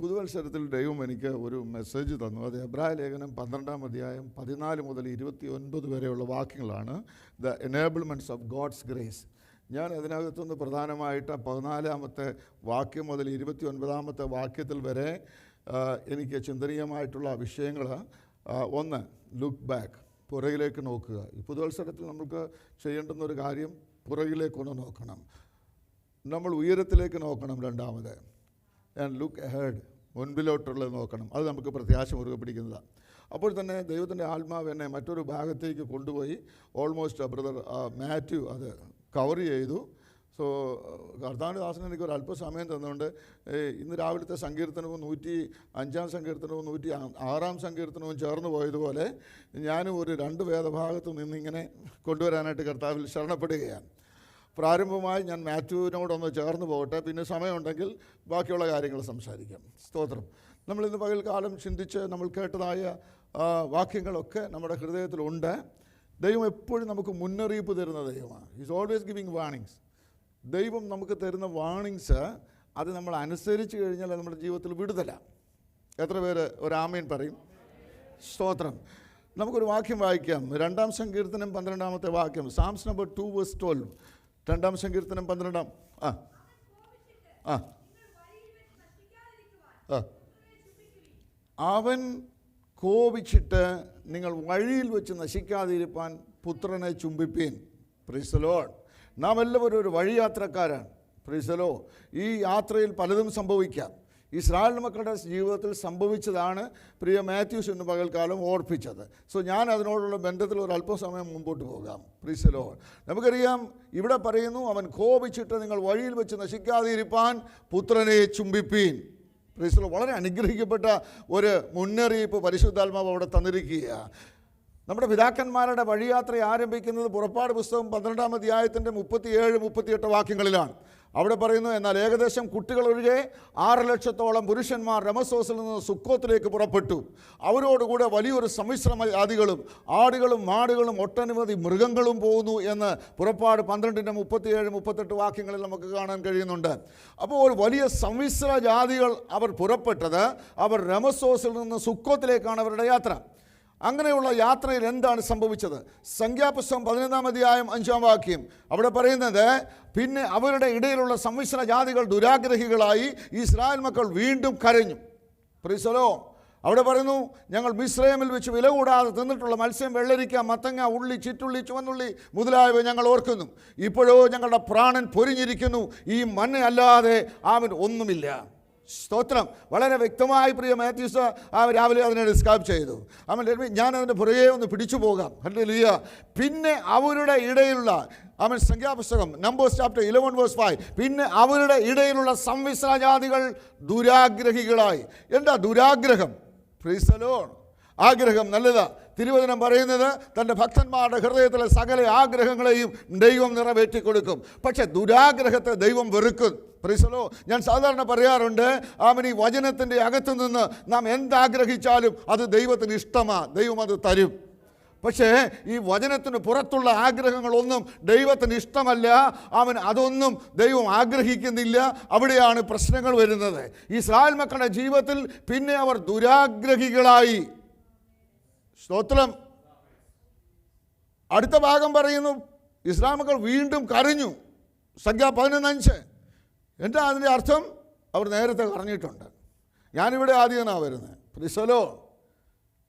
പുതുവത്സരത്തിൽ ദൈവം എനിക്ക് ഒരു മെസ്സേജ് തന്നു. അത് എബ്രായ ലേഖനം 12-ാം അധ്യായം 14 മുതൽ 29 വരെയുള്ള വാക്യങ്ങളാണ്. The enablements of God's grace. ഞാൻ അതിനകത്തുനിന്ന് പ്രധാനമായിട്ട് 14-ാമത്തെ വാക്യം മുതൽ 29-ാമത്തെ വാക്യത്തിൽ വരെ എനിക്ക് ചിന്തനീയമായിട്ടുള്ള വിഷയങ്ങൾ. ഒന്ന്, ലുക്ക് ബാക്ക്, പുറകിലേക്ക് നോക്കുക. ഈ പുതുവത്സരത്തിൽ നമുക്ക് ചെയ്യേണ്ടുന്നൊരു കാര്യം പുറകിലേക്കൊന്ന് നോക്കണം. നമ്മൾ ഉയരത്തിലേക്ക് നോക്കണം. രണ്ടാമത്, ആൻഡ് ലുക്ക് അഹെഡ്, മുൻപിലോട്ടുള്ളത് നോക്കണം. അത് നമുക്ക് പ്രത്യാശ മുറുകെ പിടിക്കുന്നതാണ്. അപ്പോൾ തന്നെ ദൈവത്തിൻ്റെ ആത്മാവ് എന്നെ മറ്റൊരു ഭാഗത്തേക്ക് കൊണ്ടുപോയി. ഓൾമോസ്റ്റ് ബ്രദർ മാത്യു അത് കവർ ചെയ്തു. സോ കർത്താവിൻ്റെ ദാസന് എനിക്ക് ഒരു അല്പസമയം തന്നുകൊണ്ട് ഇന്ന് രാവിലത്തെ സങ്കീർത്തനവും 105-ാം സങ്കീർത്തനവും 106-ാം സങ്കീർത്തനവും ചേർന്ന് പോയതുപോലെ ഞാനും ഒരു 2 വേദഭാഗത്തു നിന്നിങ്ങനെ കൊണ്ടുവരാനായിട്ട് കർത്താവിൽ ശരണപ്പെടുകയാണ്. പ്രാരംഭമായി ഞാൻ മാത്യുവിനോടൊന്ന് ചേർന്ന് പോകട്ടെ, പിന്നെ സമയമുണ്ടെങ്കിൽ ബാക്കിയുള്ള കാര്യങ്ങൾ സംസാരിക്കാം. സ്തോത്രം. നമ്മളിന്ന് പകൽക്കാലം ചിന്തിച്ച് നമ്മൾ കേട്ടതായ വാക്യങ്ങളൊക്കെ നമ്മുടെ ഹൃദയത്തിലുണ്ട്. ദൈവം എപ്പോഴും നമുക്ക് മുന്നറിയിപ്പ് തരുന്ന ദൈവമാണ്. Is always giving warnings. ദൈവം നമുക്ക് തരുന്ന വാണിങ്സ് അത് നമ്മൾ അനുസരിച്ച് കഴിഞ്ഞാൽ നമ്മുടെ ജീവിതത്തിൽ വിടുതലാണ്. എത്ര പേര് ഒരു ആമേൻ പറയും? സ്തോത്രം. നമുക്കൊരു വാക്യം വായിക്കാം. 2-ാം സങ്കീർത്തനം 12-ാമത്തെ വാക്യം. സാംസ് നമ്പർ 2 വേഴ്സ് 12. 2-ാം സങ്കീർത്തനം 12-ാം. അവൻ കോപിച്ചിട്ട് നിങ്ങൾ വഴിയിൽ വെച്ച് നശിക്കാതിരിപ്പാൻ പുത്രനെ ചുംബിപ്പീൻ. Price the Lord. നാം എല്ലാവരും ഒരു വഴിയാത്രക്കാരാണ്. Price the Lord. ഈ യാത്രയിൽ പലതും സംഭവിക്കാം. ഇസ്രായേൽ മക്കളുടെ ജീവിതത്തിൽ സംഭവിച്ചതാണ് പ്രിയ മാത്യൂസ് ഇന്ന് പകൽക്കാലം ഓർപ്പിച്ചത്. സോ ഞാൻ അതിനോടുള്ള ബന്ധത്തിൽ ഒരു അല്പസമയം മുമ്പോട്ട് പോകാം. Price the Lord. നമുക്കറിയാം, ഇവിടെ പറയുന്നു, അവൻ കോപിച്ചിട്ട് നിങ്ങൾ വഴിയിൽ വെച്ച് നശിക്കാതിരിപ്പാൻ പുത്രനെ ചുംബിപ്പീൻ. Price the Lord. വളരെ അനുഗ്രഹിക്കപ്പെട്ട ഒരു മുന്നറിയിപ്പ് പരിശുദ്ധാത്മാവ് അവിടെ തന്നിരിക്കുകയാണ്. നമ്മുടെ പിതാക്കന്മാരുടെ വഴിയാത്ര ആരംഭിക്കുന്നത് പുറപ്പാട് പുസ്തകം 12-ാം അധ്യായത്തിൻ്റെ 37-38 വാക്യങ്ങളിലാണ്. അവിടെ പറയുന്നു, എന്നാൽ ഏകദേശം കുട്ടികളൊഴികെ 6 ലക്ഷത്തോളം പുരുഷന്മാർ രമസോസിൽ നിന്ന് സുക്കോത്തിലേക്ക് പുറപ്പെട്ടു. അവരോടുകൂടെ വലിയൊരു സമ്മിശ്രമ ജാതികളും ആടുകളും മാടുകളും ഒട്ടനവധി മൃഗങ്ങളും പോകുന്നു എന്ന് പുറപ്പാട് 12-ന്റെ 37-38 വാക്യങ്ങളിൽ നമുക്ക് കാണാൻ കഴിയുന്നുണ്ട്. അപ്പോൾ ഒരു വലിയ സമ്മിശ്ര ജാതികൾ അവർ പുറപ്പെട്ടത്, അവർ രമസോസിൽ നിന്ന് സുക്കോത്തിലേക്കാണ് അവരുടെ യാത്ര. അങ്ങനെയുള്ള യാത്രയിൽ എന്താണ് സംഭവിച്ചത്? സംഖ്യാപുസ്തകം 11-ാം അധ്യായം 5-ാം വാക്യം. അവിടെ പറയുന്നത്, പിന്നെ അവരുടെ ഇടയിലുള്ള സമ്മിശ്ര ജാതികൾ ദുരാഗ്രഹികളായി ഇസ്രായേൽ മക്കൾ വീണ്ടും കരഞ്ഞു. Price the Lord. അവിടെ പറയുന്നു, ഞങ്ങൾ മിസ്രയീമിൽ വെച്ച് വില കൂടാതെ തിന്നിട്ടുള്ള മത്സ്യം, വെള്ളരിക്ക, മത്തങ്ങ, ഉള്ളി, ചിറ്റുള്ളി, ചുവന്നുള്ളി മുതലായവ ഞങ്ങൾ ഓർക്കുന്നു. ഇപ്പോഴോ ഞങ്ങളുടെ പ്രാണൻ പൊരിഞ്ഞിരിക്കുന്നു. ഈ മന്ന അല്ലാതെ അവൻ ഒന്നുമില്ല. സ്തോത്രം. വളരെ വ്യക്തമായി പ്രിയ മാത്യൂസ് രാവിലെ അതിനെ ഡിസ്ക്രൈബ് ചെയ്തു. ഞാൻ അതിൻ്റെ പുറകെ ഒന്ന് പിടിച്ചു പോകാം. ഹല്ലേലൂയ. പിന്നെ അവരുടെ ഇടയിലുള്ള സംഖ്യാപുസ്തകം നമ്പേഴ്സ് ചാപ്റ്റർ 11 വേഴ്സ് 5. പിന്നെ അവരുടെ ഇടയിലുള്ള സമ്മിശ്ര ജാതികൾ ദുരാഗ്രഹികളായി. എന്താ ദുരാഗ്രഹം? Price the Lord. ആഗ്രഹം നല്ലതാ. തിരുവചനം പറയുന്നത്, തൻ്റെ ഭക്തന്മാരുടെ ഹൃദയത്തിലെ സകല ആഗ്രഹങ്ങളെയും ദൈവം നിറവേറ്റി കൊടുക്കും. പക്ഷെ ദുരാഗ്രഹത്തെ ദൈവം വെറുക്കും. Price the Lord. ഞാൻ സാധാരണ പറയാറുണ്ട്, ഈ വചനത്തിൻ്റെ അകത്തു നിന്ന് നാം എന്താഗ്രഹിച്ചാലും അത് ദൈവത്തിന് ഇഷ്ടമാണ്, ദൈവം അത് തരും. പക്ഷേ ഈ വചനത്തിന് പുറത്തുള്ള ആഗ്രഹങ്ങളൊന്നും ദൈവത്തിന് ഇഷ്ടമല്ല. അതൊന്നും ദൈവം ആഗ്രഹിക്കുന്നില്ല. അവിടെയാണ് പ്രശ്നങ്ങൾ വരുന്നത്. ഇസ്രായേൽ മക്കളുടെ ജീവിതത്തിൽ പിന്നെ അവർ ദുരാഗ്രഹികളായി. സ്തോത്രം. അടുത്ത ഭാഗം പറയുന്നു, ഇസ്രായേൽ മക്കൾ വീണ്ടും കരഞ്ഞു. സംഖ്യ 11:5. എന്താ അതിൻ്റെ അർത്ഥം? അവർ നേരത്തെ കരഞ്ഞിട്ടുണ്ട്. ഞാനിവിടെ ആദ്യമാണ് വരുന്നത്. Price the Lord.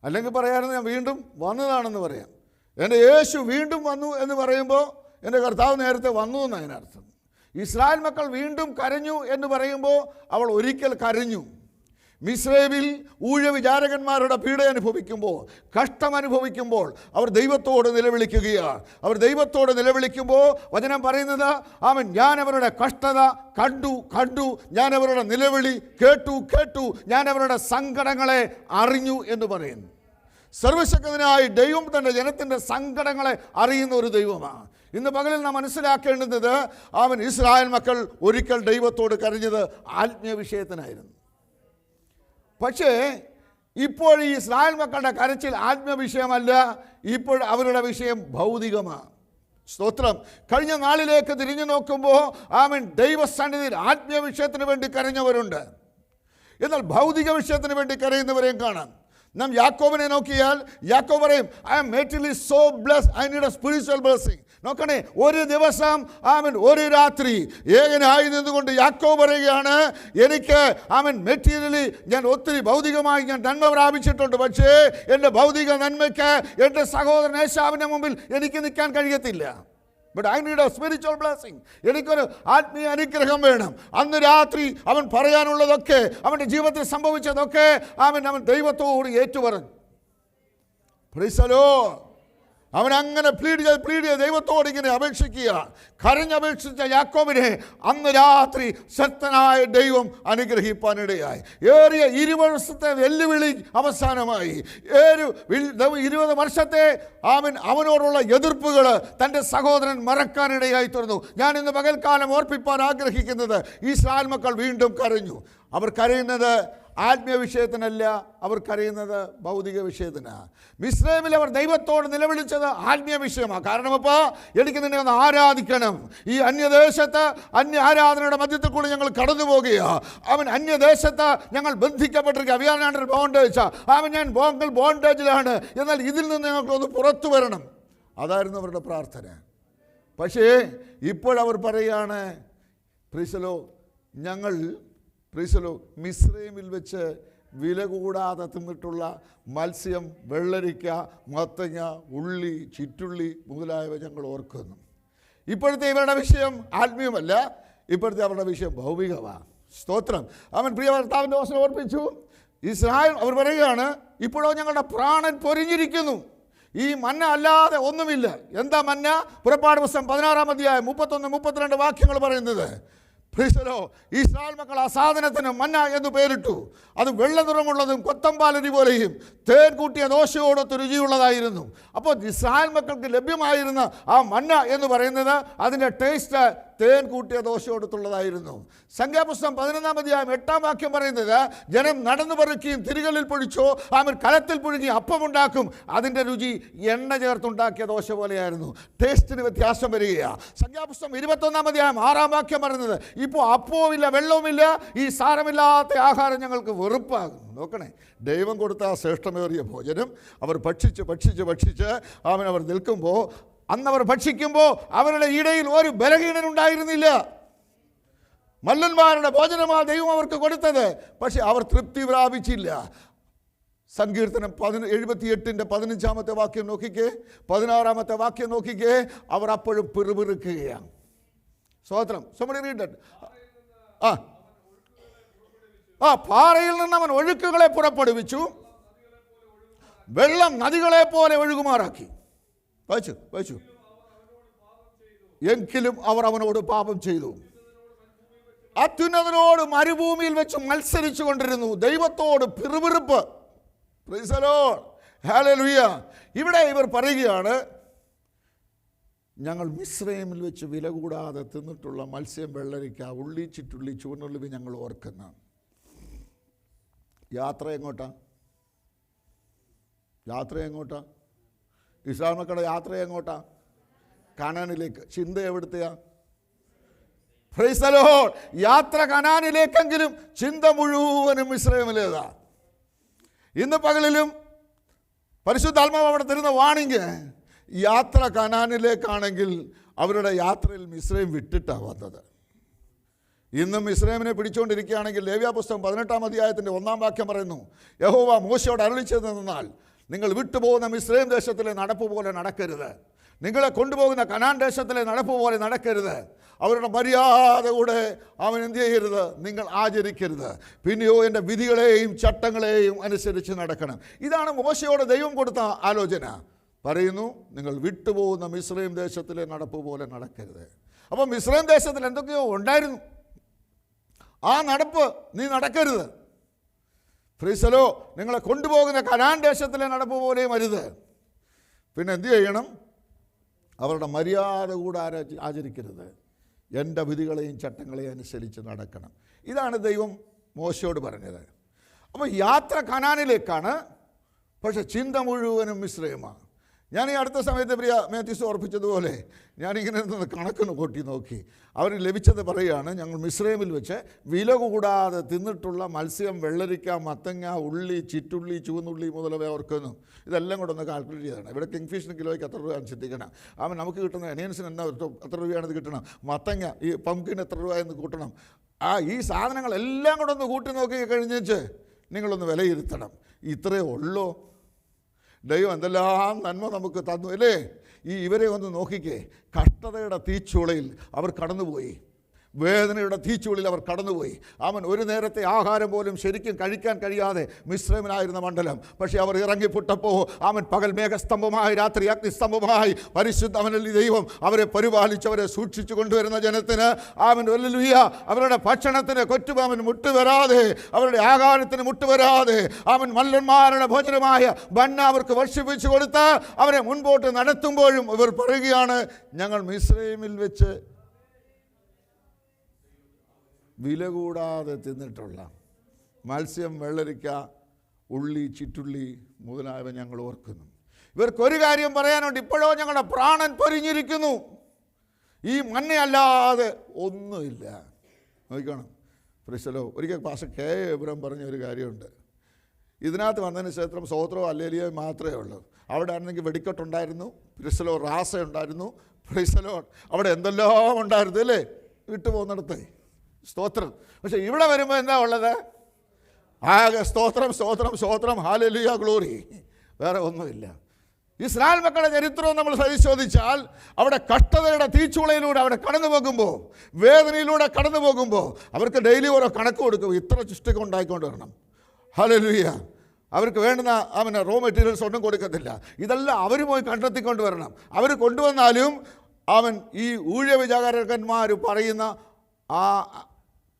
അല്ലെങ്കിൽ പറയാറുണ്ട്, ഞാൻ വീണ്ടും വന്നതാണെന്ന് പറയാം. എൻ്റെ യേശു വീണ്ടും വന്നു എന്ന് പറയുമ്പോൾ എൻ്റെ കർത്താവ് നേരത്തെ വന്നു എന്നാണ് അതിനർത്ഥം. ഇസ്രായേൽ മക്കൾ വീണ്ടും കരഞ്ഞു എന്ന് പറയുമ്പോൾ അവൾ ഒരിക്കൽ കരഞ്ഞു. മിസ്രയീമിൽ ഊഴവിചാരകന്മാരുടെ പീഡ അനുഭവിക്കുമ്പോൾ, കഷ്ടമനുഭവിക്കുമ്പോൾ അവർ ദൈവത്തോട് നിലവിളിക്കുകയാണ്. അവർ ദൈവത്തോട് നിലവിളിക്കുമ്പോൾ വചനം പറയുന്നത്, ഞാൻ അവരുടെ കഷ്ടത കണ്ടു, ഞാൻ അവരുടെ നിലവിളി കേട്ടു, ഞാൻ അവരുടെ സങ്കടങ്ങളെ അറിഞ്ഞു എന്ന് പറയുന്നു. സർവശക്തനായ ദൈവം തൻ്റെ ജനത്തിൻ്റെ സങ്കടങ്ങളെ അറിയുന്ന ഒരു ദൈവമാണ്. ഇന്ന് പകലിൽ നാം മനസ്സിലാക്കേണ്ടുന്നത്, ഇസ്രായേൽ മക്കൾ ഒരിക്കൽ ദൈവത്തോട് കരഞ്ഞത് ആത്മീയ വിഷയത്തിനായിരുന്നു. പക്ഷേ ഇപ്പോൾ ഈ ഇസ്രായേൽ മക്കളുടെ കരച്ചിൽ ആത്മീയ വിഷയമല്ല, ഇപ്പോൾ അവരുടെ വിഷയം ഭൗതികമാണ്. സ്തോത്രം. കഴിഞ്ഞ നാളിലേക്ക് തിരിഞ്ഞു നോക്കുമ്പോൾ ദൈവസന്നിധിയിൽ ആത്മീയ വിഷയത്തിന് വേണ്ടി കരഞ്ഞവരുണ്ട്. എന്നാൽ ഭൗതിക വിഷയത്തിന് വേണ്ടി കരയുന്നവരെയും കാണാം. നാം യാക്കോബിനെ നോക്കിയാൽ യാക്കോബ് പറയും, I am materially so blessed, I need a spiritual blessing. നോക്കണേ, ഒരു ദിവസം ഒരു രാത്രി ഏകനായി നിന്നുകൊണ്ട് യാക്കോബ് പറയുകയാണ്, എനിക്ക് മെറ്റീരിയലി ഞാൻ ഒത്തിരി ഭൗതികമായി ഞാൻ നന്മ പ്രാപിച്ചിട്ടുണ്ട്, പക്ഷേ എൻ്റെ ഭൗതിക നന്മയ്ക്ക് എൻ്റെ സഹോദരൻ ഏശാവിൻ്റെ മുമ്പിൽ എനിക്ക് നിൽക്കാൻ കഴിയത്തില്ല. But I need a spiritual blessing. എനിക്കൊരു ആത്മീയ അനുഗ്രഹം വേണം. അന്ന് രാത്രി അവൻ പറയാനുള്ളതൊക്കെ, അവൻ്റെ ജീവിതത്തിൽ സംഭവിച്ചതൊക്കെ അവൻ ദൈവത്തോട് ഏറ്റുപറഞ്ഞു. Price the Lord. അവൻ അങ്ങനെ പ്ലീഡ് ചെയ്ത് ദൈവത്തോട് ഇങ്ങനെ അപേക്ഷിക്കുക. കരഞ്ഞപേക്ഷിച്ച യാക്കോബിനെ അന്ന് രാത്രി ശക്തനായ ദൈവം അനുഗ്രഹിപ്പാനിടയായി. ഏറിയ 20 വർഷത്തെ വെല്ലുവിളി അവസാനമായി. 20 വർഷത്തെ അവനോടുള്ള എതിർപ്പുകൾ തൻ്റെ സഹോദരൻ മറക്കാനിടയായി തീർന്നു. ഞാൻ ഇന്ന് പകൽക്കാലം ഓർപ്പിപ്പാൻ ആഗ്രഹിക്കുന്നത്, ഇസ്രായേൽ മക്കൾ വീണ്ടും കരഞ്ഞു. അവർ കരയുന്നത് ആത്മീയ വിഷയത്തിനല്ല, അവർ കരയുന്നത് ഭൗതിക വിഷയത്തിനാണ്. മിസ്രൈമിൽ അവർ ദൈവത്തോട് നിലവിളിച്ചത് ആത്മീയ വിഷയമാണ്. കാരണം അപ്പോൾ എനിക്ക് നിന്നെ ഒന്ന് ആരാധിക്കണം. ഈ അന്യദേശത്ത് അന്യ ആരാധനയുടെ മധ്യത്തിൽ കൂടി ഞങ്ങൾ കടന്നു പോകുകയാണ്. അന്യദേശത്ത് ഞങ്ങൾ ബന്ധിക്കപ്പെട്ടിരിക്കുക. We are under bondage. ഞാൻ ബോണ്ടേജിലാണ്. എന്നാൽ ഇതിൽ നിന്ന് ഞങ്ങൾക്കൊന്ന് പുറത്തു വരണം. അതായിരുന്നു അവരുടെ പ്രാർത്ഥന. പക്ഷേ ഇപ്പോഴവർ പറയുകയാണ്, പ്രീസലോ, ഞങ്ങൾ മിസ്രൈമിൽ വെച്ച് വില കൂടാതെ തിന്നിട്ടുള്ള മത്സ്യം, വെള്ളരിക്ക, മത്തങ്ങ, ഉള്ളി, ചിറ്റുള്ളി മുതലായവ ഞങ്ങൾ ഓർക്കുന്നു. ഇപ്പോഴത്തെ ഇവരുടെ വിഷയം ആത്മീയമല്ല, ഇപ്പോഴത്തെ അവരുടെ വിഷയം ഭൗമികമാണ്. സ്തോത്രം. പ്രിയ ഭർത്താവിൻ്റെ ദിവസം ഓർപ്പിച്ചു. ഇസ്രായേൽ അവർ പറയുകയാണ്, ഇപ്പോഴോ ഞങ്ങളുടെ പ്രാണൻ പൊരിഞ്ഞിരിക്കുന്നു. ഈ മന്ന അല്ലാതെ ഒന്നുമില്ല. എന്താ മന്ന? പുറപ്പാട് പുസ്തകം 16-ാം അധ്യായം 31-32 വാക്യങ്ങൾ പറയുന്നത്. ഇസ്രായേൽ മക്കൾ ആ സാധനത്തിന് മന്ന എന്ന് പേരിട്ടു. അത് വെള്ള നിറമുള്ളതും കൊത്തമ്പാലരി പോലെയും തേൻ കൂട്ടിയ ദോശയോടൊത്ത് രുചിയുള്ളതായിരുന്നു. അപ്പോൾ ഇസ്രായേൽ മക്കൾക്ക് ലഭ്യമായിരുന്ന ആ മന്ന എന്ന് പറയുന്നത് അതിൻ്റെ ടേസ്റ്റ് തേൻ കൂട്ടിയ ദോശയോടത്തുള്ളതായിരുന്നു. സംഖ്യാപുസ്തകം 11-ാം അധ്യായം 8-ാം വാക്യം പറയുന്നത്, ജനം നടന്നു പെറുക്കിയും തിരികളിൽ പൊഴിച്ചോ കലത്തിൽ പുഴുങ്ങി അപ്പമുണ്ടാക്കും. അതിൻ്റെ രുചി എണ്ണ ചേർത്തുണ്ടാക്കിയ ദോശ പോലെയായിരുന്നു. ടേസ്റ്റിന് വ്യത്യാസം വരികയാണ്. സംഖ്യാപുസ്തകം 21-ാം അധ്യായം 6-ാം വാക്യം പറയുന്നത്, ഇപ്പോൾ അപ്പവുമില്ല വെള്ളവുമില്ല, ഈ സാരമില്ലാത്ത ആഹാരം ഞങ്ങൾക്ക് വെറുപ്പാകും. നോക്കണേ, ദൈവം കൊടുത്ത ശ്രേഷ്ഠമേറിയ ഭോജനം അവർ ഭക്ഷിച്ച് അവർ നിൽക്കുമ്പോൾ, അന്നവർ ഭക്ഷിക്കുമ്പോൾ അവരുടെ ഇടയിൽ ഒരു ബലഹീനനുണ്ടായിരുന്നില്ല. മല്ലന്മാരുടെ ഭോജനമാണ് ദൈവം അവർക്ക് കൊടുത്തത്. പക്ഷെ അവർ തൃപ്തി പ്രാപിച്ചില്ല. സങ്കീർത്തനം 78-ന്റെ 15-ാമത്തെ വാക്യം നോക്കിക്കേ, 16-ാമത്തെ വാക്യം നോക്കിക്കേ. അവർ അപ്പോഴും പിറുപിറുക്കുകയാണ്. സ്തോത്രം. somebody read that. പാറയിൽ നിന്ന് അവൻ ഒഴുക്കുകളെ പുറപ്പെടുവിച്ചു, വെള്ളം നദികളെ പോലെ ഒഴുകുമാറാക്കി. വായിച്ചു. എങ്കിലും അവർ അവനോട് പാപം ചെയ്തു. അത്യുന്നതനോട് മരുഭൂമിയിൽ വെച്ച് മത്സരിച്ചു കൊണ്ടിരുന്നു. ദൈവത്തോട് പിറുപിറുപ്പ്. Praise the Lord. ഹല്ലേലൂയ. ഇവിടെ ഇവർ പറയുകയാണ്, ഞങ്ങൾ മിസ്രൈമിൽ വെച്ച് വില കൂടാതെ തിന്നിട്ടുള്ള മത്സ്യം, വെള്ളരിക്ക, ഉള്ളി, ചിറ്റുള്ളി, ചുവന്നുള്ളി ഞങ്ങൾ ഓർക്കുന്ന. യാത്ര എങ്ങോട്ടാ? ഇസ്രായേൽ മക്കളുടെ യാത്ര എങ്ങോട്ടാ? കനാനിലേക്ക്. ചിന്ത എവിടുത്തെയാ? Price the Lord. യാത്ര കനാനിലേക്കെങ്കിലും ചിന്ത മുഴുവനും മിസ്രൈമിലേതാ. ഇന്ന് പകലിലും പരിശുദ്ധാത്മാവ് അവിടെ തരുന്ന വാണിംഗ്, യാത്ര കനാനിലേക്കാണെങ്കിൽ അവരുടെ യാത്രയിൽ മിസ്രൈം വിട്ടിട്ടാണ് വന്നത്. ഇന്നും മിസ്രൈമിനെ പിടിച്ചുകൊണ്ടിരിക്കുകയാണെങ്കിൽ ലേവ്യാപുസ്തകം 18-ാം അധ്യായത്തിൻ്റെ 1-ാം വാക്യം പറയുന്നു, യഹോവ മോശയോട് അരുളിച്ചതെന്നാൽ, നിങ്ങൾ വിട്ടുപോകുന്ന മിസ്രൈം ദേശത്തിലെ നടപ്പ് പോലെ നടക്കരുത്, നിങ്ങളെ കൊണ്ടുപോകുന്ന കനാൻ ദേശത്തിലെ നടപ്പ് പോലെ നടക്കരുത്. അവരുടെ മര്യാദ കൂടെ അവൻ എന്ത് ചെയ്യരുത്? നിങ്ങൾ ആചരിക്കരുത്. പിന്നെയോ എൻ്റെ വിധികളെയും ചട്ടങ്ങളെയും അനുസരിച്ച് നടക്കണം. ഇതാണ് മോശയോട് ദൈവം കൊടുത്ത ആലോചന. പറയുന്നു, നിങ്ങൾ വിട്ടുപോകുന്ന മിസ്രൈം ദേശത്തിലെ നടപ്പ് പോലെ നടക്കരുത്. അപ്പം മിസ്രൈം ദേശത്തിൽ എന്തൊക്കെയോ ഉണ്ടായിരുന്നു. ആ നടപ്പ് നീ നടക്കരുത്. ഫ്രീസലോ, നിങ്ങളെ കൊണ്ടുപോകുന്ന കനാൻ ദേശത്തിലെ നടപ്പ് പോലെയും അരുത്. പിന്നെ എന്ത് ചെയ്യണം? അവരുടെ മര്യാദ കൂടെ ആചരിക്കരുത്. എൻ്റെ വിധികളെയും ചട്ടങ്ങളെയും അനുസരിച്ച് നടക്കണം. ഇതാണ് ദൈവം മോശയോട് പറഞ്ഞത്. അപ്പോൾ യാത്ര കനാനിലേക്കാണ്, പക്ഷെ ചിന്ത മുഴുവനും മിസ്രൈമാണ്. ഞാൻ ഈ അടുത്ത സമയത്ത് പ്രിയ മാത്യൂസ് ഓർപ്പിച്ചതുപോലെ ഞാനിങ്ങനെ നിന്ന് കണക്കിന് കൂട്ടി നോക്കി. അവർ ലഭിച്ചത് പറയുകയാണ്, ഞങ്ങൾ മിസ്രൈമിൽ വെച്ച് വില കൂടാതെ തിന്നിട്ടുള്ള മത്സ്യം, വെള്ളരിക്ക, മത്തങ്ങ, ഉള്ളി, ചിറ്റുള്ളി, ചുവന്നുള്ളി മുതലവ ഓർക്കുന്നു. ഇതെല്ലാം കൂടെ ഒന്ന് കാൽക്കുലേറ്റ് ചെയ്യണം. ഇവിടെ കിങ് ഫിഷിന് കിലോയ്ക്ക് എത്ര രൂപയാണ് ചിന്തിക്കണം. അവൻ നമുക്ക് കിട്ടുന്ന എനിയൻസിന് എന്നാ എത്ര രൂപയാണ് ഇത് കിട്ടണം, മത്തങ്ങ ഈ പംകിന് എത്ര രൂപയെന്ന് കൂട്ടണം. ഈ സാധനങ്ങളെല്ലാം കൂടെ ഒന്ന് കൂട്ടി നോക്കി കഴിഞ്ഞേച്ച് നിങ്ങളൊന്ന് വിലയിരുത്തണം. ഇത്രയേ ഉള്ളൂ. ദൈവം എന്തെല്ലാം നന്മ നമുക്ക് തന്നു അല്ലേ? ഇവരെ ഒന്ന് നോക്കിക്കേ. കഷ്ടതയുടെ തീച്ചുളയിൽ അവർ കടന്നുപോയി, വേദനയുടെ തീച്ചുള്ളിൽ അവർ കടന്നുപോയി. അവൻ ഒരു നേരത്തെ ആഹാരം പോലും ശരിക്കും കഴിക്കാൻ കഴിയാതെ മിശ്രമനായിരുന്ന മണ്ഡലം. പക്ഷേ അവർ ഇറങ്ങിപ്പെട്ടപ്പോൾ അവൻ പകൽ മേഘസ്തംഭമായി, രാത്രി അഗ്നിസ്തംഭമായി, പരിശുദ്ധ അവനിൽ ദൈവം അവരെ പരിപാലിച്ചവരെ സൂക്ഷിച്ചു കൊണ്ടുവരുന്ന ജനത്തിന് അവൻ ഹല്ലേലൂയ അവരുടെ ഭക്ഷണത്തിന് കൊറ്റുപാവൻ മുട്ടുവരാതെ, അവരുടെ ആഹാരത്തിന് മുട്ടുവരാതെ അവൻ മല്ലന്മാരുടെ ഭോജനമായ ബന്ന അവർക്ക് വർഷിപ്പിച്ചു കൊടുത്ത് അവരെ മുൻപോട്ട് നടത്തുമ്പോഴും ഇവർ പറയുകയാണ്, ഞങ്ങൾ മിസ്രൈമിൽ വെച്ച് വില കൂടാതെ തിന്നിട്ടുള്ള മത്സ്യം, വെള്ളരിക്ക, ഉള്ളി, ചിറ്റുള്ളി മുതലായവ ഞങ്ങൾ ഓർക്കുന്നു. ഇവർക്കൊരു കാര്യം പറയാനുണ്ട്, ഇപ്പോഴോ ഞങ്ങളുടെ പ്രാണൻ പൊരിഞ്ഞിരിക്കുന്നു, ഈ മണ്ണയല്ലാതെ ഒന്നുമില്ല. നോക്കണം പ്രിസലോ. ഒരിക്കൽ പാസ്റ്റർ കെ എബ്രഹാം പറഞ്ഞ ഒരു കാര്യമുണ്ട്. ഇതിനകത്ത് വന്നതിന് ശേഷം സ്തോത്രമോ ഹല്ലേലൂയ മാത്രമേ ഉള്ളൂ. അവിടെ ആണെങ്കിൽ വെടിക്കെട്ടുണ്ടായിരുന്നു, പ്രിസലോ റാസ ഉണ്ടായിരുന്നു, പ്രിസലോ അവിടെ എന്തെല്ലാം ഉണ്ടായിരുന്നു അല്ലേ, വിട്ടു പോകുന്നിടത്ത് സ്തോത്രം. പക്ഷെ ഇവിടെ വരുമ്പോൾ എന്താ ഉള്ളത്? ആകെ സ്തോത്രം സ്തോത്രം സ്തോത്രം, ഹല്ലേലൂയ, ഗ്ലോറി, വേറെ ഒന്നുമില്ല. ഇസ്രായേൽ മക്കളുടെ ചരിത്രവും നമ്മൾ പരിശോധിച്ചാൽ അവിടെ കഷ്ടതയുടെ തീച്ചുളയിലൂടെ അവിടെ കടന്നു പോകുമ്പോൾ, വേദനയിലൂടെ കടന്നു പോകുമ്പോൾ അവർക്ക് ഡെയിലി ഓരോ കണക്ക് കൊടുക്കും. ഇത്ര ചുഷ്ടൊക്കെ ഉണ്ടായിക്കൊണ്ട് വരണം. ഹല്ലേലൂയ. അവർക്ക് വേണ്ടുന്ന അവന് റോ മെറ്റീരിയൽസ് ഒന്നും കൊടുക്കത്തില്ല. ഇതെല്ലാം അവർ പോയി കണ്ടെത്തിക്കൊണ്ട് വരണം. അവർ കൊണ്ടുവന്നാലും അവൻ ഈ ഊഴവിചാരകന്മാർ പറയുന്ന ആ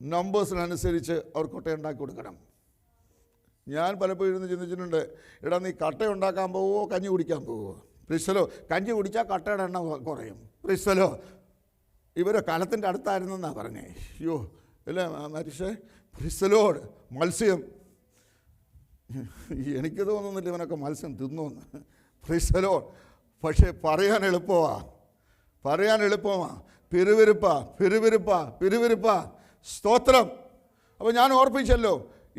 നമ്പേഴ്സിനനുസരിച്ച് അവർ കട്ട ഉണ്ടാക്കി കൊടുക്കണം. ഞാൻ പലപ്പോഴും ഇരുന്ന് ചിന്തിച്ചിട്ടുണ്ട്, എടാ നീ കട്ട ഉണ്ടാക്കാൻ പോവുമോ കഞ്ഞി കുടിക്കാൻ പോവുമോ? പ്രിസ്സലോ, കഞ്ഞി കുടിച്ചാൽ കട്ടയുടെ എണ്ണം കുറയും. പ്രിസ്സലോ, ഇവരെ കലത്തിൻ്റെ അടുത്തായിരുന്നെന്നാണ് പറഞ്ഞേ. അയ്യോ അല്ലേ മനുഷ്യ. പ്രിസ്സലോട് മത്സ്യം, എനിക്ക് തോന്നുന്നില്ല ഇവനൊക്കെ മത്സ്യം തിന്നുമെന്ന്. പ്രിസ്സലോ, പക്ഷേ പറയാൻ എളുപ്പമാണ്, പറയാൻ എളുപ്പമാണ്. പിറുവിരുപ്പ സ്തോത്രം. അപ്പോൾ ഞാൻ ഓർപ്പിച്ചല്ലോ,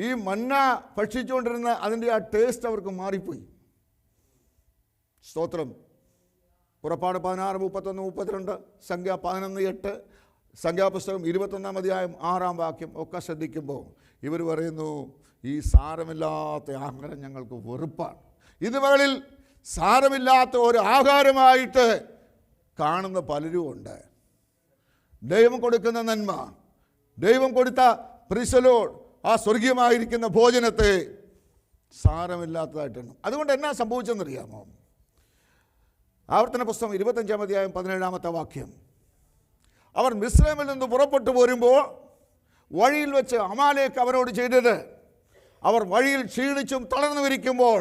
ഈ മന്ന ഭക്ഷിച്ചുകൊണ്ടിരുന്ന അതിൻ്റെ ആ ടേസ്റ്റ് അവർക്ക് മാറിപ്പോയി. സ്തോത്രം. പുറപ്പാട് 16, 31, 32, സംഖ്യ 11:8, സംഖ്യാപുസ്തകം 21-ാം അധ്യായം 6-ാം വാക്യം ഒക്കെ ശ്രദ്ധിക്കുമ്പോൾ ഇവർ പറയുന്നു, ഈ സാരമില്ലാത്ത ആഹാരം ഞങ്ങൾക്ക് വെറുപ്പാണ്. ഇതുവകളിൽ സാരമില്ലാത്ത ഒരു ആഹാരമായിട്ട് കാണുന്ന പലരും ഉണ്ട്. ദൈവം കൊടുക്കുന്ന നന്മ, ദൈവം കൊടുത്ത പ്രിസലോ ആ സ്വർഗീയമായിരിക്കുന്ന ഭോജനത്തെ സാരമില്ലാത്തതായിട്ടാണ്. അതുകൊണ്ട് എന്നാ സംഭവിച്ചെന്നറിയാമോ? ആവർത്തന പുസ്തകം 25-ാം അധ്യായം 17-ാമത്തെ വാക്യം. അവർ മിസ്രൈമിൽ നിന്ന് പുറപ്പെട്ടു പോരുമ്പോൾ വഴിയിൽ വെച്ച് അമാലേക്ക് അവരോട് ചെയ്തത്, അവർ വഴിയിൽ ക്ഷീണിച്ചും തളർന്നു ഇരിക്കുമ്പോൾ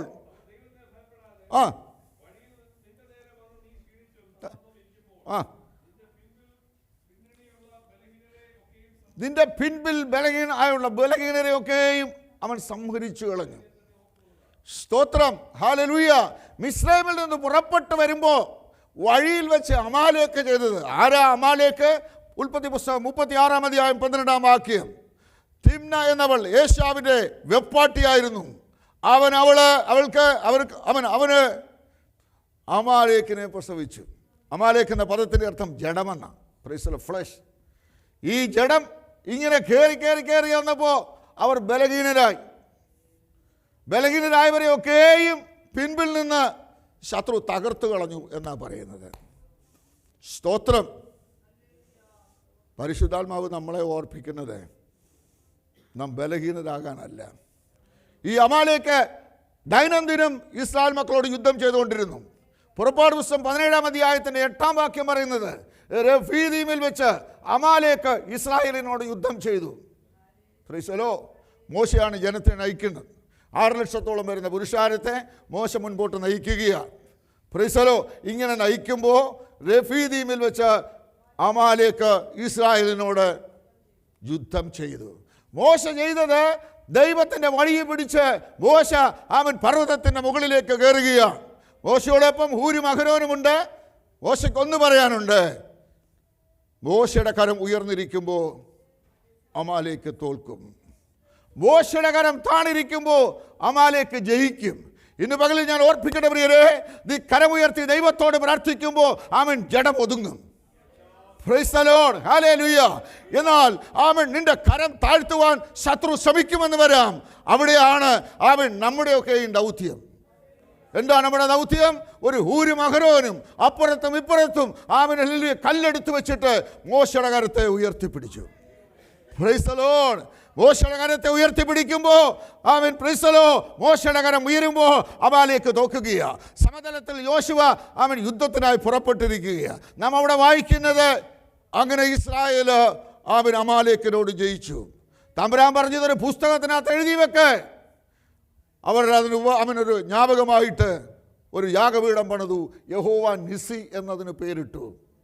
നിന്റെ പിൻപിൽ ബലഹീനരെയൊക്കെയും അവൻ സംഹരിച്ചു കളഞ്ഞു. സ്തോത്രം, ഹല്ലേലൂയ. മിസ്രൈമിൽ നിന്ന് പുറപ്പെട്ടു വരുമ്പോൾ വഴിയിൽ വെച്ച് അമാലേക്ക് ചെയ്തത് ആരാ? അമാലേക്ക് ഉൽപ്പത്തി പുസ്തകം 36-ാം അധ്യായം 12-ാം വാക്യം. തിമ്ന എന്നവൾ ഏശാവിൻ്റെ വെപ്പാട്ടിയായിരുന്നു. അവന് അമാലേക്കിനെ പ്രസവിച്ചു. അമാലേക്ക് എന്ന പദത്തിൻ്റെ അർത്ഥം ജഡമെന്ന. Praise the flush. ഈ ജഡം ഇങ്ങനെ കയറി വന്നപ്പോൾ അവർ ബലഹീനരായവരെയൊക്കെയും പിൻപിൽ നിന്ന് ശത്രു തകർത്തു കളഞ്ഞു എന്നാണ് പറയുന്നത്. സ്തോത്രം. പരിശുദ്ധാത്മാവ് നമ്മളെ ഓർപ്പിക്കുന്നത് നാം ബലഹീനരാകാനല്ല. ഈ അമാലേക്ക് ദൈനംദിനം ഇസ്രായേൽ മക്കളോട് യുദ്ധം ചെയ്തുകൊണ്ടിരുന്നു. പുറപ്പാട് പുസ്തകം 17-ാം അധ്യായത്തിൻ്റെ 8-ാം വാക്യം പറയുന്നത്, റഫീദീമിൽ വെച്ച് അമാലേക്ക് ഇസ്രായേലിനോട് യുദ്ധം ചെയ്തു. പ്രീസലോ, മോശയാണ് ജനത്തെ നയിക്കുന്നത്. 6 ലക്ഷത്തോളം വരുന്ന പുരുഷാരത്തെ മോശ മുൻപോട്ട് നയിക്കുകയാണ്. പ്രീസലോ, ഇങ്ങനെ നയിക്കുമ്പോൾ റഫീദീമിൽ വെച്ച് അമാലേക്ക് ഇസ്രായേലിനോട് യുദ്ധം ചെയ്തു. മോശ ചെയ്തത് ദൈവത്തിൻ്റെ വഴിയെ പിടിച്ച് മോശ അവൻ പർവ്വതത്തിൻ്റെ മുകളിലേക്ക് കയറുകയാണ്. മോശയോടൊപ്പം ഹൂരും അഹരോനുമുണ്ട്. മോശയ്ക്കൊന്ന് പറയാനുണ്ട്. മോശയുടെ കരം ഉയർന്നിരിക്കുമ്പോൾ അമാലേക്ക് തോൽക്കും. മോശയുടെ കരം താണിരിക്കുമ്പോൾ അമാലേക്ക് ജയിക്കും. ഇന്ന് പകലിൽ ഞാൻ ഓർപ്പിക്കട്ടെ പ്രിയരെ, നീ കരമുയർത്തി ദൈവത്തോട് പ്രാർത്ഥിക്കുമ്പോൾ ആമേൻ ജഡം ഒതുങ്ങും. പ്രൈസ് ദി ലോർഡ്, ഹല്ലേലൂയ. എന്നാൽ ആമേൻ നിന്റെ കരം താഴ്ത്തുവാൻ ശത്രു ശ്രമിക്കുമെന്ന് വരാം. അവിടെയാണ് ആമേൻ നമ്മുടെയൊക്കെയും ദൗത്യം. എന്താണ് നമ്മുടെ ദൗത്യം? ഒരു ഹൂരും അഹരോനും അപ്പുറത്തും ഇപ്പുറത്തും ആമേൻ കല്ലെടുത്ത് വെച്ചിട്ട് മോശയുടെ കരത്തെ ഉയർത്തിപ്പിടിച്ചു. Praise the Lord. മോശയുടെ കരത്തെ ഉയർത്തിപ്പിടിക്കുമ്പോൾ ആമേൻ പ്രൈസ് ദി ലോർഡ്, മോശയുടെ കരം ഉയരുമ്പോൾ അമാലേക്ക് തോക്കുകയാണ്. സമതലത്തിൽ യോശുവ ആമേൻ യുദ്ധത്തിനായി പുറപ്പെട്ടിരിക്കുകയാണ്. നാം അവിടെ വായിക്കുന്നത് അങ്ങനെ ഇസ്രായേൽ ആമേൻ അമാലേക്കിനോട് ജയിച്ചു. തമ്പുരാൻ പറഞ്ഞതൊരു പുസ്തകത്തിനകത്ത് എഴുതി വെക്ക്. അവർ അതിന് അവനൊരു ജ്ഞാപകമായിട്ട് ഒരു യാഗപീഠം പണിതു. യഹോവ നിസി എന്നതിന് പേരിട്ടു.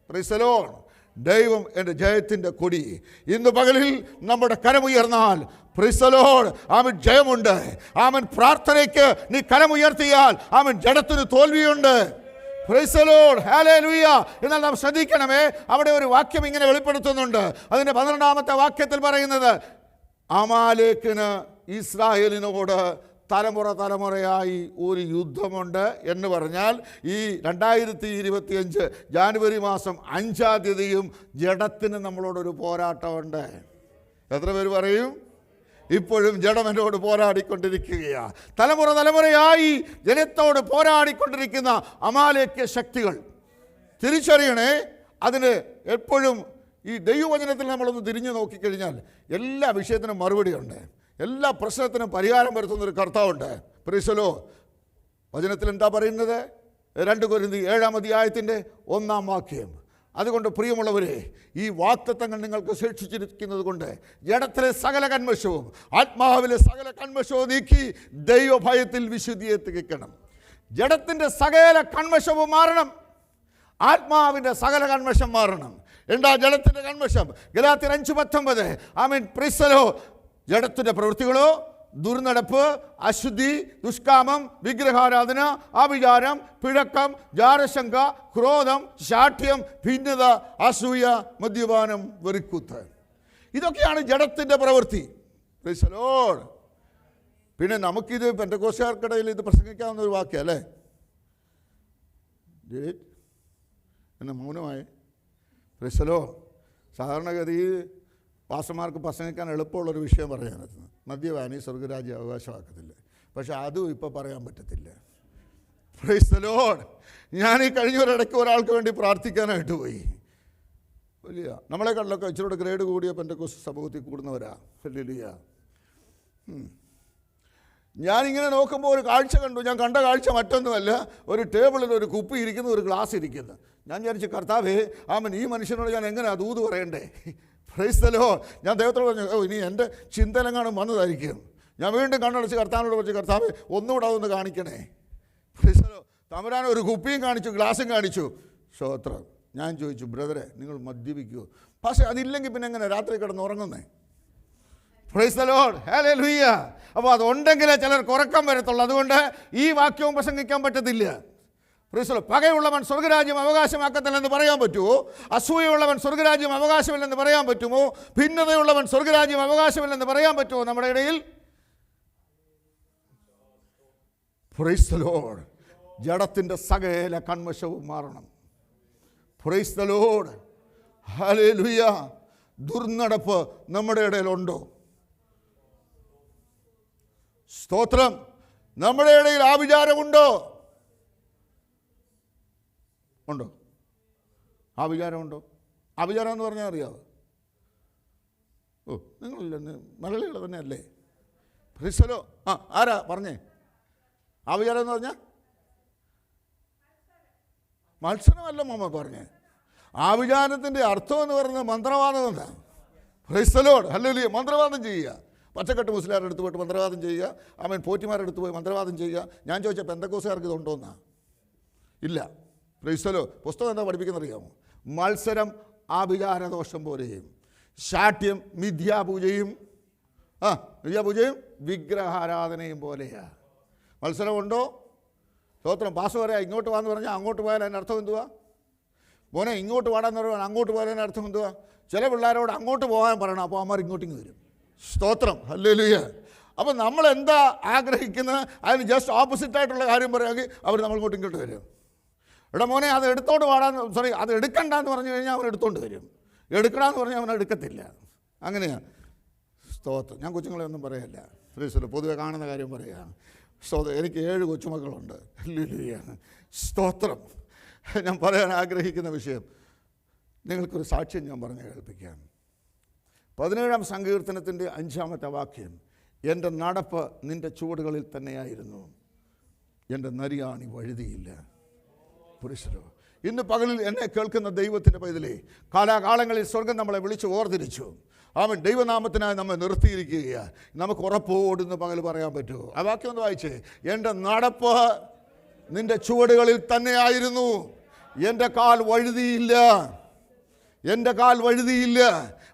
Praise the Lord. ദൈവം എൻ്റെ ജയത്തിൻ്റെ കൊടി. ഇന്ന് പകലിൽ നമ്മുടെ കരമുയർന്നാൽ പ്രൈസ് ദി ലോർഡ് ആമേൻ ജയമുണ്ട്. ആമേൻ പ്രാർത്ഥനയ്ക്ക് നീ കരമുയർത്തിയാൽ ആമേൻ ജഡത്തിന് തോൽവിയുണ്ട്. പ്രൈസ് ദി ലോർഡ്, ഹല്ലേലൂയ. എന്നാൽ നാം ശ്രദ്ധിക്കണമേ, അവിടെ ഒരു വാക്യം ഇങ്ങനെ വെളിപ്പെടുത്തുന്നുണ്ട്. അതിൻ്റെ 12-ാമത്തെ വാക്യത്തിൽ പറയുന്നത്, അമാലേക്കിന് ഇസ്രായേലിനോട് തലമുറയായി ഒരു യുദ്ധമുണ്ട് എന്ന് പറഞ്ഞാൽ ഈ 2025 ജാനുവരി മാസം 5-ാം തീയതിയും ജഡത്തിന് നമ്മളോടൊരു പോരാട്ടമുണ്ട്. എത്ര പേര് പറയും? ഇപ്പോഴും ജഡം എന്നോട് പോരാടിക്കൊണ്ടിരിക്കുകയാണ്. തലമുറയായി ജനത്തോട് പോരാടിക്കൊണ്ടിരിക്കുന്ന അമാലേക്യ ശക്തികൾ തിരിച്ചറിയണേ. അതിന് എപ്പോഴും ഈ ദൈവവചനത്തിൽ നമ്മളൊന്ന് തിരിഞ്ഞു നോക്കിക്കഴിഞ്ഞാൽ എല്ലാ വിഷയത്തിനും മറുപടിയുണ്ട്. എല്ലാ പ്രശ്നത്തിനും പരിഹാരം വരുത്തുന്നൊരു കർത്താവുണ്ട്. Praise the Lord. വചനത്തിൽ എന്താ പറയുന്നത്? 2 കൊരിന്ത്യർ 7-ാം അധ്യായത്തിൻ്റെ 1-ാം വാക്യം. അതുകൊണ്ട് പ്രിയമുള്ളവരെ, ഈ വാഗ്ദത്തങ്ങൾ നിങ്ങൾക്ക് ശേഷിച്ചിരിക്കുന്നത് കൊണ്ട് ജഡത്തിലെ സകല കന്മഷവും ആത്മാവിലെ സകല കന്മഷവും നീക്കി ദൈവഭയത്തിൽ വിശുദ്ധിയെ തികയ്ക്കണം. ജഡത്തിൻ്റെ സകല കന്മഷവും മാറണം, ആത്മാവിൻ്റെ സകല കന്മഷം മാറണം. എന്താ ജഡത്തിൻ്റെ കന്മഷം? ഗലാത്യർ 5:19. ആമേൻ പ്രൈസ് ദി ലോർഡ്. ജഡത്തിൻ്റെ പ്രവൃത്തികളോ ദുർനടപ്പ്, അശുദ്ധി, ദുഷ്കാമം, വിഗ്രഹാരാധന, ആഭിചാരം, പിഴക്കം, ജാരശങ്ക, ക്രോധം, ശാഠ്യം, ഭിന്നത, അസൂയ, മദ്യപാനം, വെറിക്കൂത്ത്. ഇതൊക്കെയാണ് ജഡത്തിൻ്റെ പ്രവൃത്തി. Price the Lord. പിന്നെ നമുക്കിത് പെന്തക്കോസ്തുകാർക്കിടയിൽ ഇത് പ്രസംഗിക്കാവുന്ന ഒരു വാക്യം അല്ലേ? എന്നെ മൗനമായി. Price the Lord. സാധാരണഗതിയിൽ പാസ്റ്റർമാർക്ക് പ്രസംഗിക്കാൻ എളുപ്പമുള്ളൊരു വിഷയം പറയാൻ മദ്യപാനി സ്വർഗരാജ്യം അവകാശമാക്കത്തില്ല. പക്ഷെ അതും ഇപ്പോൾ പറയാൻ പറ്റത്തില്ല. Price the Lord. ഞാൻ ഈ കഴിഞ്ഞ ഒരിടയ്ക്ക് ഒരാൾക്ക് വേണ്ടി പ്രാർത്ഥിക്കാനായിട്ട് പോയി. വലിയ നമ്മളെക്കാട്ടിലൊക്കെ ഇച്ചിരൂടെ ഗ്രേഡ് കൂടിയ പെന്തക്കോസ്ത് സമൂഹത്തിൽ കൂടുന്നവരാ. വലിയ ഞാനിങ്ങനെ നോക്കുമ്പോൾ ഒരു കാഴ്ച കണ്ടു. ഞാൻ കണ്ട കാഴ്ച മറ്റൊന്നുമല്ല, ഒരു ടേബിളിൽ ഒരു കുപ്പി ഇരിക്കുന്നു, ഒരു ഗ്ലാസ് ഇരിക്കുന്നു. ഞാൻ വിചാരിച്ചു, കർത്താവേ ആമൻ ഈ മനുഷ്യനോട് ഞാൻ എങ്ങനെയാണ് ദൂത് പറയണ്ടേ? Price the Lord. ഞാൻ ദൈവത്തോട് പറഞ്ഞു, ഇനി എൻ്റെ ചിന്തയിലെങ്ങാനും വന്നതായിരിക്കും. ഞാൻ വീണ്ടും കണ്ണടച്ച് കർത്താവിനോട് പറഞ്ഞു, കർത്താവ് ഒന്നുകൂടെ അതൊന്ന് കാണിക്കണേ. Price the Lord. തമ്പുരാൻ ഒരു കുപ്പിയും കാണിച്ചു, ഗ്ലാസും കാണിച്ചു. സ്തോത്രം. ഞാൻ ചോദിച്ചു, ബ്രദറെ നിങ്ങൾ മദ്യപിക്കുമോ? പക്ഷേ അതില്ലെങ്കിൽ പിന്നെ എങ്ങനെ രാത്രി കിടന്ന് ഉറങ്ങുന്നേ? പ്രൈസ് ദി ലോർഡ്, ഹല്ലേലൂയ. അപ്പോൾ അതുണ്ടെങ്കിലേ ചിലർക്ക് ഉറക്കം വരത്തുള്ളൂ. അതുകൊണ്ട് ഈ വാക്യവും പ്രസംഗിക്കാൻ പറ്റത്തില്ല. Price the Lord. പകയുള്ളവൻ സ്വർഗരാജ്യം അവകാശമാക്കത്തില്ലെന്ന് പറയാൻ പറ്റുമോ? അസൂയുള്ളവൻ സ്വർഗരാജ്യം അവകാശമില്ലെന്ന് പറയാൻ പറ്റുമോ? ഭിന്നതയുള്ളവൻ സ്വർഗരാജ്യം അവകാശമില്ലെന്ന് പറയാൻ പറ്റുമോ നമ്മുടെ ഇടയിൽ? Price the Lord. ജഡത്തിൻ്റെ സകല കന്മഷവും മാറണം. പ്രൈസ് ദി ലോർഡ്, ഹല്ലേലൂയ. ദുർനടപ്പ് നമ്മുടെ ഇടയിലുണ്ടോ? സ്തോത്രം. നമ്മുടെ ഇടയിൽ ആഭിചാരമുണ്ടോ? ഉണ്ടോ? ആഭിചാരമുണ്ടോ? ആഭിചാരം എന്ന് പറഞ്ഞാൽ അറിയാവോ? ഓ, നിങ്ങളില്ല, മലയാളികൾ തന്നെ അല്ലേ? ക്രിസ്തലോ ആരാ പറഞ്ഞേ? ആഭിചാരം എന്ന് പറഞ്ഞാൽ മത്സരമല്ല മോമ പറഞ്ഞേ. ആഭിചാരത്തിൻ്റെ അർത്ഥം എന്ന് പറയുന്നത് മന്ത്രവാദം എന്നാണ്. ക്രിസ്ത ലോർഡ്, ഹല്ലേലൂയ. മന്ത്രവാദം ചെയ്യുക. പച്ചക്കെട്ട് മുസ്ലിയാരുടെ അടുത്ത് പോയിട്ട് മന്ത്രവാദം ചെയ്യുക. അവൻ പോറ്റിമാരുടെ അടുത്ത് പോയി മന്ത്രവാദം ചെയ്യുക. ഞാൻ ചോദിച്ച പെന്തക്കോസ്തുകാർക്ക് ഇതുണ്ടോന്നാ? ഇല്ല. ക്രിസ്ത ലോർഡ്. പുസ്തകം എന്താ പഠിപ്പിക്കുന്നറിയാമോ? മത്സരം ആഭിചാരദോഷം പോലെയും, ശാഠ്യം മിഥ്യാപൂജയും വിഗ്രഹാരാധനയും പോലെയാ. മത്സരമുണ്ടോ? സ്തോത്രം. പാസ് പറയാം ഇങ്ങോട്ട് വാന്ന് പറഞ്ഞാൽ അങ്ങോട്ട് പോയാൽ അതിൻ്റെ അർത്ഥം എന്തുവാ? മോനെ ഇങ്ങോട്ട് വാടാന്ന് പറഞ്ഞാൽ അങ്ങോട്ട് പോയാൽ അതിൻ്റെ അർത്ഥം എന്തുവാ? ചില പിള്ളേരോട് അങ്ങോട്ട് പോകാൻ പറയണം, അപ്പോൾ അമ്മമാർ ഇങ്ങോട്ടിങ്ങ് വരും. സ്തോത്രം. ഹല്ലേലൂയ. അപ്പോൾ നമ്മൾ എന്താ ആഗ്രഹിക്കുന്നത് അതിന് ജസ്റ്റ് ഓപ്പോസിറ്റായിട്ടുള്ള കാര്യം പറയുമെങ്കിൽ അവർ നമ്മൾ ഇങ്ങോട്ട് വരും. എടാ മോനെ അത് എടുത്തോണ്ട് പാടാന്ന് അത് എടുക്കണ്ടെന്ന് പറഞ്ഞു കഴിഞ്ഞാൽ അവൻ എടുത്തോണ്ട് വരും. എടുക്കണമെന്ന് പറഞ്ഞാൽ അവൻ എടുക്കത്തില്ല. അങ്ങനെയാണ്. സ്തോത്രം. ഞാൻ കൊച്ചുങ്ങളെ ഒന്നും പറയല്ല, ഫ്രീസിൽ പൊതുവെ കാണുന്ന കാര്യം പറയുകയാണ്. സ്തോത്രം. എനിക്ക് 7 കൊച്ചുമക്കളുണ്ട്. ഹല്ലേലൂയ. സ്തോത്രം. ഞാൻ പറയാൻ ആഗ്രഹിക്കുന്ന വിഷയം നിങ്ങൾക്കൊരു സാക്ഷ്യം ഞാൻ പറഞ്ഞു കേൾപ്പിക്കാം. 17-ാം സങ്കീർത്തനത്തിൻ്റെ 5-ാമത്തെ വാക്യം, എൻ്റെ നടപ്പ് നിൻ്റെ ചുവടുകളിൽ തന്നെയായിരുന്നു, എൻ്റെ നരിയാണി വഴുതിയില്ല. പുരുഷരോ, ഇന്ന് പകലിൽ എന്നെ കേൾക്കുന്ന ദൈവത്തിൻ്റെ പൈതലേ, കാലാകാലങ്ങളിൽ സ്വർഗം നമ്മളെ വിളിച്ച് ഓർത്തിരിച്ചു. അവൻ ദൈവനാമത്തിനായി നമ്മെ നിർത്തിയിരിക്കുകയാണ്. നമുക്ക് ഉറപ്പോടുന്ന് പകൽ പറയാൻ പറ്റുമോ? ആ വാക്യം ഒന്ന് വായിച്ചേ. എൻ്റെ നടപ്പ് നിൻ്റെ ചുവടുകളിൽ തന്നെയായിരുന്നു, എൻ്റെ കാൽ വഴുതിയില്ല, എൻ്റെ കാൽ വഴുതിയില്ല.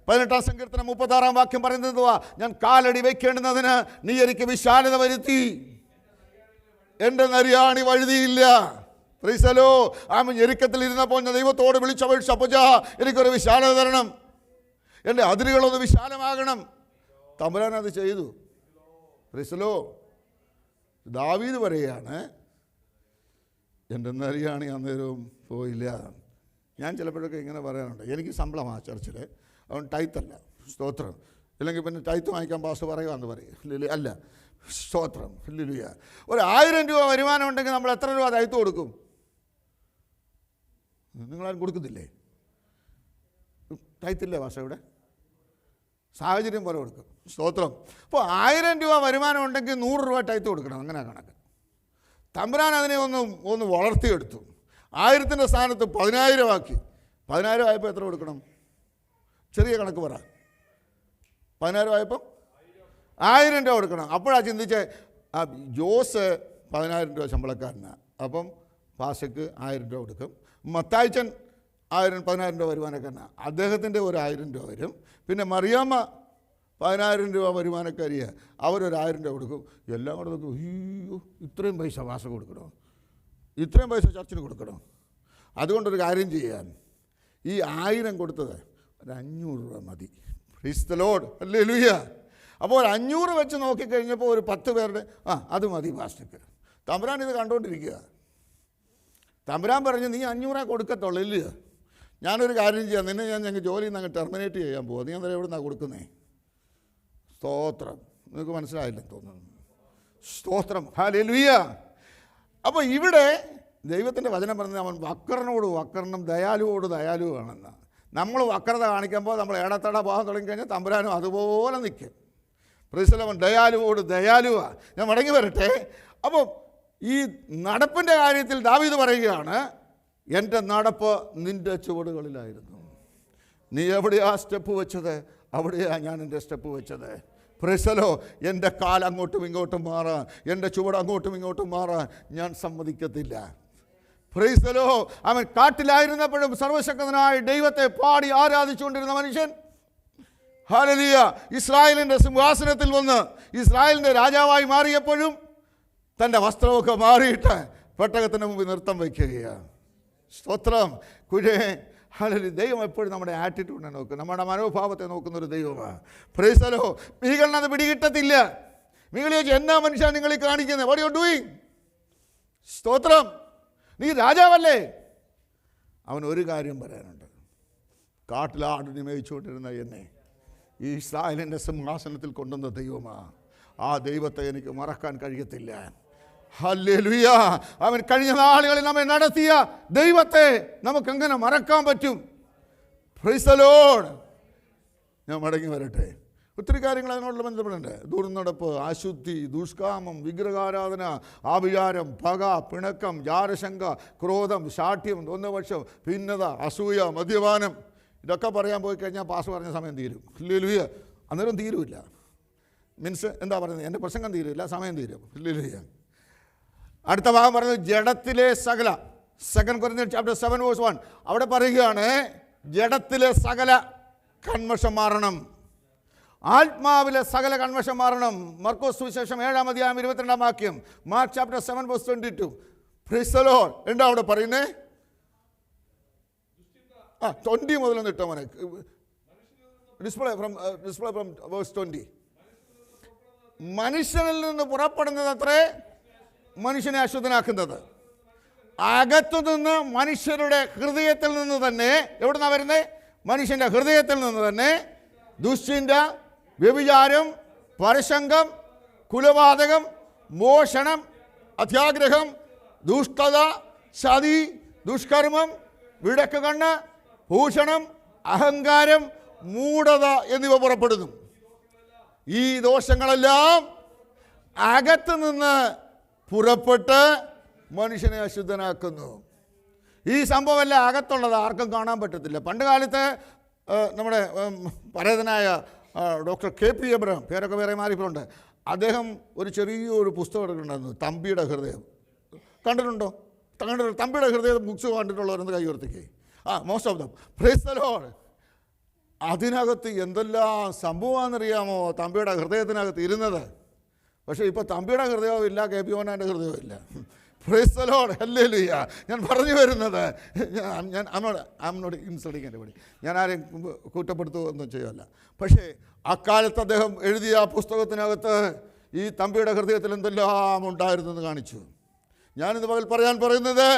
18-ാം സങ്കീർത്തനം 36-ാം വാക്യം പറയുന്നത്, ഞാൻ കാലടി വയ്ക്കേണ്ടുന്നതിന് നീ എനിക്ക് വിശാലത വരുത്തി, എൻ്റെ നരിയാണി വഴുതിയില്ല. പ്രീസലോ. ആമൻ. ഞെരുക്കത്തിൽ ഇരുന്നപ്പോൾ ഞാൻ ദൈവത്തോട് വിളിച്ചപേക്ഷിച്ചപ്പോൾ എനിക്കൊരു വിശാലത തരണം, എൻ്റെ അതിരുകളൊന്ന് വിശാലമാകണം. തമ്പുരാൻ അത് ചെയ്തു. പ്രീസലോ. ദാവീദ് പറയുകയാണ്, എൻ്റെ നരിയാണി അന്നേരവും പോയില്ല. ഞാൻ ചിലപ്പോഴൊക്കെ ഇങ്ങനെ പറയാറുണ്ട്, എനിക്ക് ശമ്പളമാണ് ചർച്ചിൽ, അവൻ ടൈത്തല്ല. സ്തോത്രം. ഇല്ലെങ്കിൽ പിന്നെ ടൈത്ത് വാങ്ങിക്കാൻ പാസ് പറയുകയെന്ന് പറയും. അല്ല. സ്തോത്രം. ഹല്ലേലൂയ. ഒരു 1000 രൂപ വരുമാനം ഉണ്ടെങ്കിൽ നമ്മൾ എത്ര രൂപ ടൈത്ത് കൊടുക്കും? നിങ്ങളാരും കൊടുക്കുന്നില്ലേ? ടൈത്തില്ലേ ഭാഷ ഇവിടെ? സാഹചര്യം പോലെ കൊടുക്കും. സ്തോത്രം. അപ്പോൾ 1000 രൂപ വരുമാനം ഉണ്ടെങ്കിൽ 100 രൂപ ടൈത്ത് കൊടുക്കണം. അങ്ങനെ കണക്ക്. തമ്പുരാൻ അതിനെ ഒന്ന് വളർത്തിയെടുത്തു. 1000-ൻ്റെ സ്ഥാനത്ത് 10,000 ആക്കി. 10,000 ആയപ്പോൾ എത്ര കൊടുക്കണം? ചെറിയ കണക്ക് പറ. 10,000 ആയപ്പോൾ 1000 രൂപ കൊടുക്കണം. അപ്പോഴാണ് ചിന്തിച്ചേ, ജോസ് 10,000 രൂപ ശമ്പളക്കാരനാണ്, അപ്പം പാസയ്ക്ക് 1000 രൂപ കൊടുക്കും. മത്തായിച്ചൻ 10,000 രൂപ വരുമാനക്കാരനാണ്, അദ്ദേഹത്തിൻ്റെ ഒരു 1000 രൂപ വരും. പിന്നെ മറിയാമ്മ 10,000 രൂപ വരുമാനക്കാരിയാണ്, അവരൊരു 1000 രൂപ കൊടുക്കും. എല്ലാം കൂടെ നോക്കും, അയ്യോ ഇത്രയും പൈസ പാസ കൊടുക്കണോ, ഇത്രയും പൈസ ചർച്ചിന് കൊടുക്കണോ? അതുകൊണ്ടൊരു കാര്യം ചെയ്യാൻ, ഈ 1000 കൊടുത്തത് ഒരു 500 രൂപ മതി. Price the Lord. ഹല്ലേലൂയ. അപ്പോൾ 500 വെച്ച് നോക്കിക്കഴിഞ്ഞപ്പോൾ ഒരു 10 പേരുടെ അത് മതി പാസ്റ്റർക്ക്. തമ്പുരാൻ ഇത് കണ്ടുകൊണ്ടിരിക്കുക. തമ്പുരാൻ പറഞ്ഞു, നീ 500 കൊടുക്കത്തുള്ളൂ ഇല്ല, ഞാനൊരു കാര്യം ചെയ്യാം, നിന്നെ ഞങ്ങൾക്ക് ജോലിയിൽ നിന്ന് അങ്ങ് ടെർമിനേറ്റ് ചെയ്യാൻ പോകുക, നീ അന്നേരം എവിടെ നിന്നാണ് കൊടുക്കുന്നേ? സ്തോത്രം. നിങ്ങൾക്ക് മനസ്സിലായില്ലെന്ന് തോന്നുന്നു. സ്തോത്രം. ഹല്ലേലൂയ. അപ്പോൾ ഇവിടെ ദൈവത്തിൻ്റെ വചനം പറഞ്ഞത്, അവൻ വക്രനോട് വക്രനും ദയാലുവോട് ദയാലുവാണെന്ന്. നമ്മൾ വക്രത കാണിക്കുമ്പോൾ നമ്മൾ ഇടത്തട പോകാൻ തുടങ്ങിക്കഴിഞ്ഞാൽ തമ്പുരാനും അതുപോലെ നിൽക്കും. പ്രീസൽ. അവൻ ദയാലുവോട് ദയാലുവ. ഞാൻ മടങ്ങി വരട്ടെ. അപ്പോൾ ഈ നടപ്പിൻ്റെ കാര്യത്തിൽ ദാവീദ് പറയുകയാണ്, എൻ്റെ നടപ്പ് നിൻ്റെ ചുവടുകളിലായിരുന്നു. നീ എവിടെയാ സ്റ്റെപ്പ് വെച്ചത്, അവിടെയാണ് ഞാൻ എൻ്റെ സ്റ്റെപ്പ് വെച്ചത്. പ്രീസലോ. എൻ്റെ കാൽ അങ്ങോട്ടും ഇങ്ങോട്ടും മാറാൻ, എൻ്റെ ചുവട് അങ്ങോട്ടും ഇങ്ങോട്ടും മാറാൻ ഞാൻ സമ്മതിക്കത്തില്ല. പ്രീസലോ. അവൻ കാട്ടിലായിരുന്നപ്പോഴും സർവശക്തനായ ദൈവത്തെ പാടി ആരാധിച്ചുകൊണ്ടിരുന്ന മനുഷ്യൻ. ഹല്ലേലൂയ. ഇസ്രായേലിൻ്റെ സിംഹാസനത്തിൽ വന്ന് ഇസ്രായേലിൻ്റെ രാജാവായി മാറിയപ്പോഴും തൻ്റെ വസ്ത്രമൊക്കെ മാറിയിട്ട് പെട്ടകത്തിന് മുമ്പിൽ നൃത്തം വയ്ക്കുകയാണ്. സ്തോത്രം. ഹല്ലേലൂയ. ദൈവം എപ്പോഴും നമ്മുടെ ആറ്റിറ്റ്യൂഡിനെ നോക്കും, നമ്മുടെ മനോഭാവത്തെ നോക്കുന്നൊരു ദൈവമാണ്. പ്രൈസലോ. മീകളിനത് പിടികിട്ടത്തില്ല. മീകൾ ചോദിച്ചു, എന്നാ മനുഷ്യ നിങ്ങൾ ഈ കാണിക്കുന്നത്? What you are doing? സ്തോത്രം. നീ രാജാവല്ലേ? അവൻ ഒരു കാര്യം പറയാനുണ്ട്, കാട്ടിലാടിനെ മേയിച്ചുകൊണ്ടിരുന്ന എന്നെ ഈ ഇസ്രായേലിൻ്റെ സിംഹാസനത്തിൽ കൊണ്ടുവന്ന ദൈവമാണ്. ആ ദൈവത്തെ എനിക്ക് മറക്കാൻ കഴിയത്തില്ല. ഹല്ലേലൂയ. അവൻ കഴിഞ്ഞ നാളുകളിൽ നമ്മെ നടത്തിയ ദൈവത്തെ നമുക്കെങ്ങനെ മറക്കാൻ പറ്റും? Price the Lord. ഞാൻ മടങ്ങി വരട്ടെ. ഒത്തിരി കാര്യങ്ങൾ അതിനോടുള്ള ബന്ധപ്പെടുന്നുണ്ട്. ദുർനടപ്പ്, അശുദ്ധി, ദുഷ്കാമം, വിഗ്രഹാരാധന, ആഭിചാരം, പക, പിണക്കം, ജാരശങ്ക, ക്രോധം, ശാഠ്യം, ദ്വന്ദ്വപക്ഷം, ഭിന്നത, അസൂയ, മദ്യപാനം. ഇതൊക്കെ പറയാൻ പോയി കഴിഞ്ഞാൽ പാസ് പറഞ്ഞ സമയം തീരും. ഹല്ലേലൂയ. അന്നേരം തീരുമില്ല. മീൻസ് എന്താ പറയുന്നത്, എൻ്റെ പ്രസംഗം തീരുമില്ല, സമയം തീരും. ഹല്ലേലൂയ. അടുത്ത ഭാഗം പറയുന്നത് ജഡത്തിലെ സകല. 2 Corinthians chapter 7:1 അവിടെ പറയുകയാണ്, ജഡത്തിലെ സകല കന്മഷം മാറണം, ആത്മാവിലെ സകല കന്മഷം മാറണം. മർക്കോസ് സുവിശേഷം 7-ാം അധ്യായം 22-ാം വാക്യം. Mark chapter 7:22. Praise the lord. എന്താ അവിടെ പറയുന്നേ? 20 മുതൽ ഇട്ടോ മോനെ. Display from verse 20. മനുഷ്യനിൽ നിന്ന് പുറപ്പെടുന്നത് അത്രേ മനുഷ്യനെ അശുദ്ധനാക്കുന്നത്. അകത്തുനിന്ന് മനുഷ്യരുടെ ഹൃദയത്തിൽ നിന്ന് തന്നെ, എവിടുന്നാ വരുന്നത്? മനുഷ്യൻ്റെ ഹൃദയത്തിൽ നിന്ന് തന്നെ ദുശ്ചിന്ത, വ്യഭിചാരം, പരസംഗം, കുലപാതകം, മോഷണം, അത്യാഗ്രഹം, ദുഷ്ടത, ചതി, ദുഷ്കർമ്മം, വിടക്ക് കണ്ണ്, ഭൂഷണം, അഹങ്കാരം, മൂഢത എന്നിവ പുറപ്പെടുന്നു. ഈ ദോഷങ്ങളെല്ലാം അകത്ത് നിന്ന് പുറപ്പെട്ട് മനുഷ്യനെ അശുദ്ധനാക്കുന്നു. ഈ സംഭവമെല്ലാം അകത്തുള്ളത് ആർക്കും കാണാൻ പറ്റത്തില്ല. പണ്ട് കാലത്ത് നമ്മുടെ പരേതനായ ഡോക്ടർ KP എബ്രഹാം, പേരൊക്കെ വേറെ മാറിയിട്ടുണ്ട്, അദ്ദേഹം ഒരു ചെറിയൊരു പുസ്തകം എടുക്കുന്നുണ്ടായിരുന്നു, തമ്പിയുടെ ഹൃദയം. കണ്ടിട്ടുണ്ടോ? തമ്പിയുടെ ഹൃദയം ബുക്സ് കണ്ടിട്ടുള്ളവരെന്ന് കൈ ഉയർത്തിക്കേ. Most of them. Praise the Lord. അതിനകത്ത് എന്തെല്ലാം സംഭവമാണെന്നറിയാമോ തമ്പിയുടെ ഹൃദയത്തിനകത്ത് ഇരുന്നത്? പക്ഷേ ഇപ്പോൾ തമ്പിയുടെ ഹൃദയവും ഇല്ല, KP ഓനാൻ്റെ ഹൃദയവും ഇല്ല. Price the Lord. ഹല്ലേലൂയ. ഞാൻ പറഞ്ഞു വരുന്നത്, I'm not insulting anybody. ഞാൻ ആരെയും കുറ്റപ്പെടുത്തുകയൊന്നും ചെയ്യുമല്ല. പക്ഷേ അക്കാലത്ത് അദ്ദേഹം എഴുതിയ ആ പുസ്തകത്തിനകത്ത് ഈ തമ്പിയുടെ ഹൃദയത്തിൽ എന്തെല്ലാം ഉണ്ടായിരുന്നെന്ന് കാണിച്ചു. ഞാനിന്ന് പകൽ പറയുന്നത്,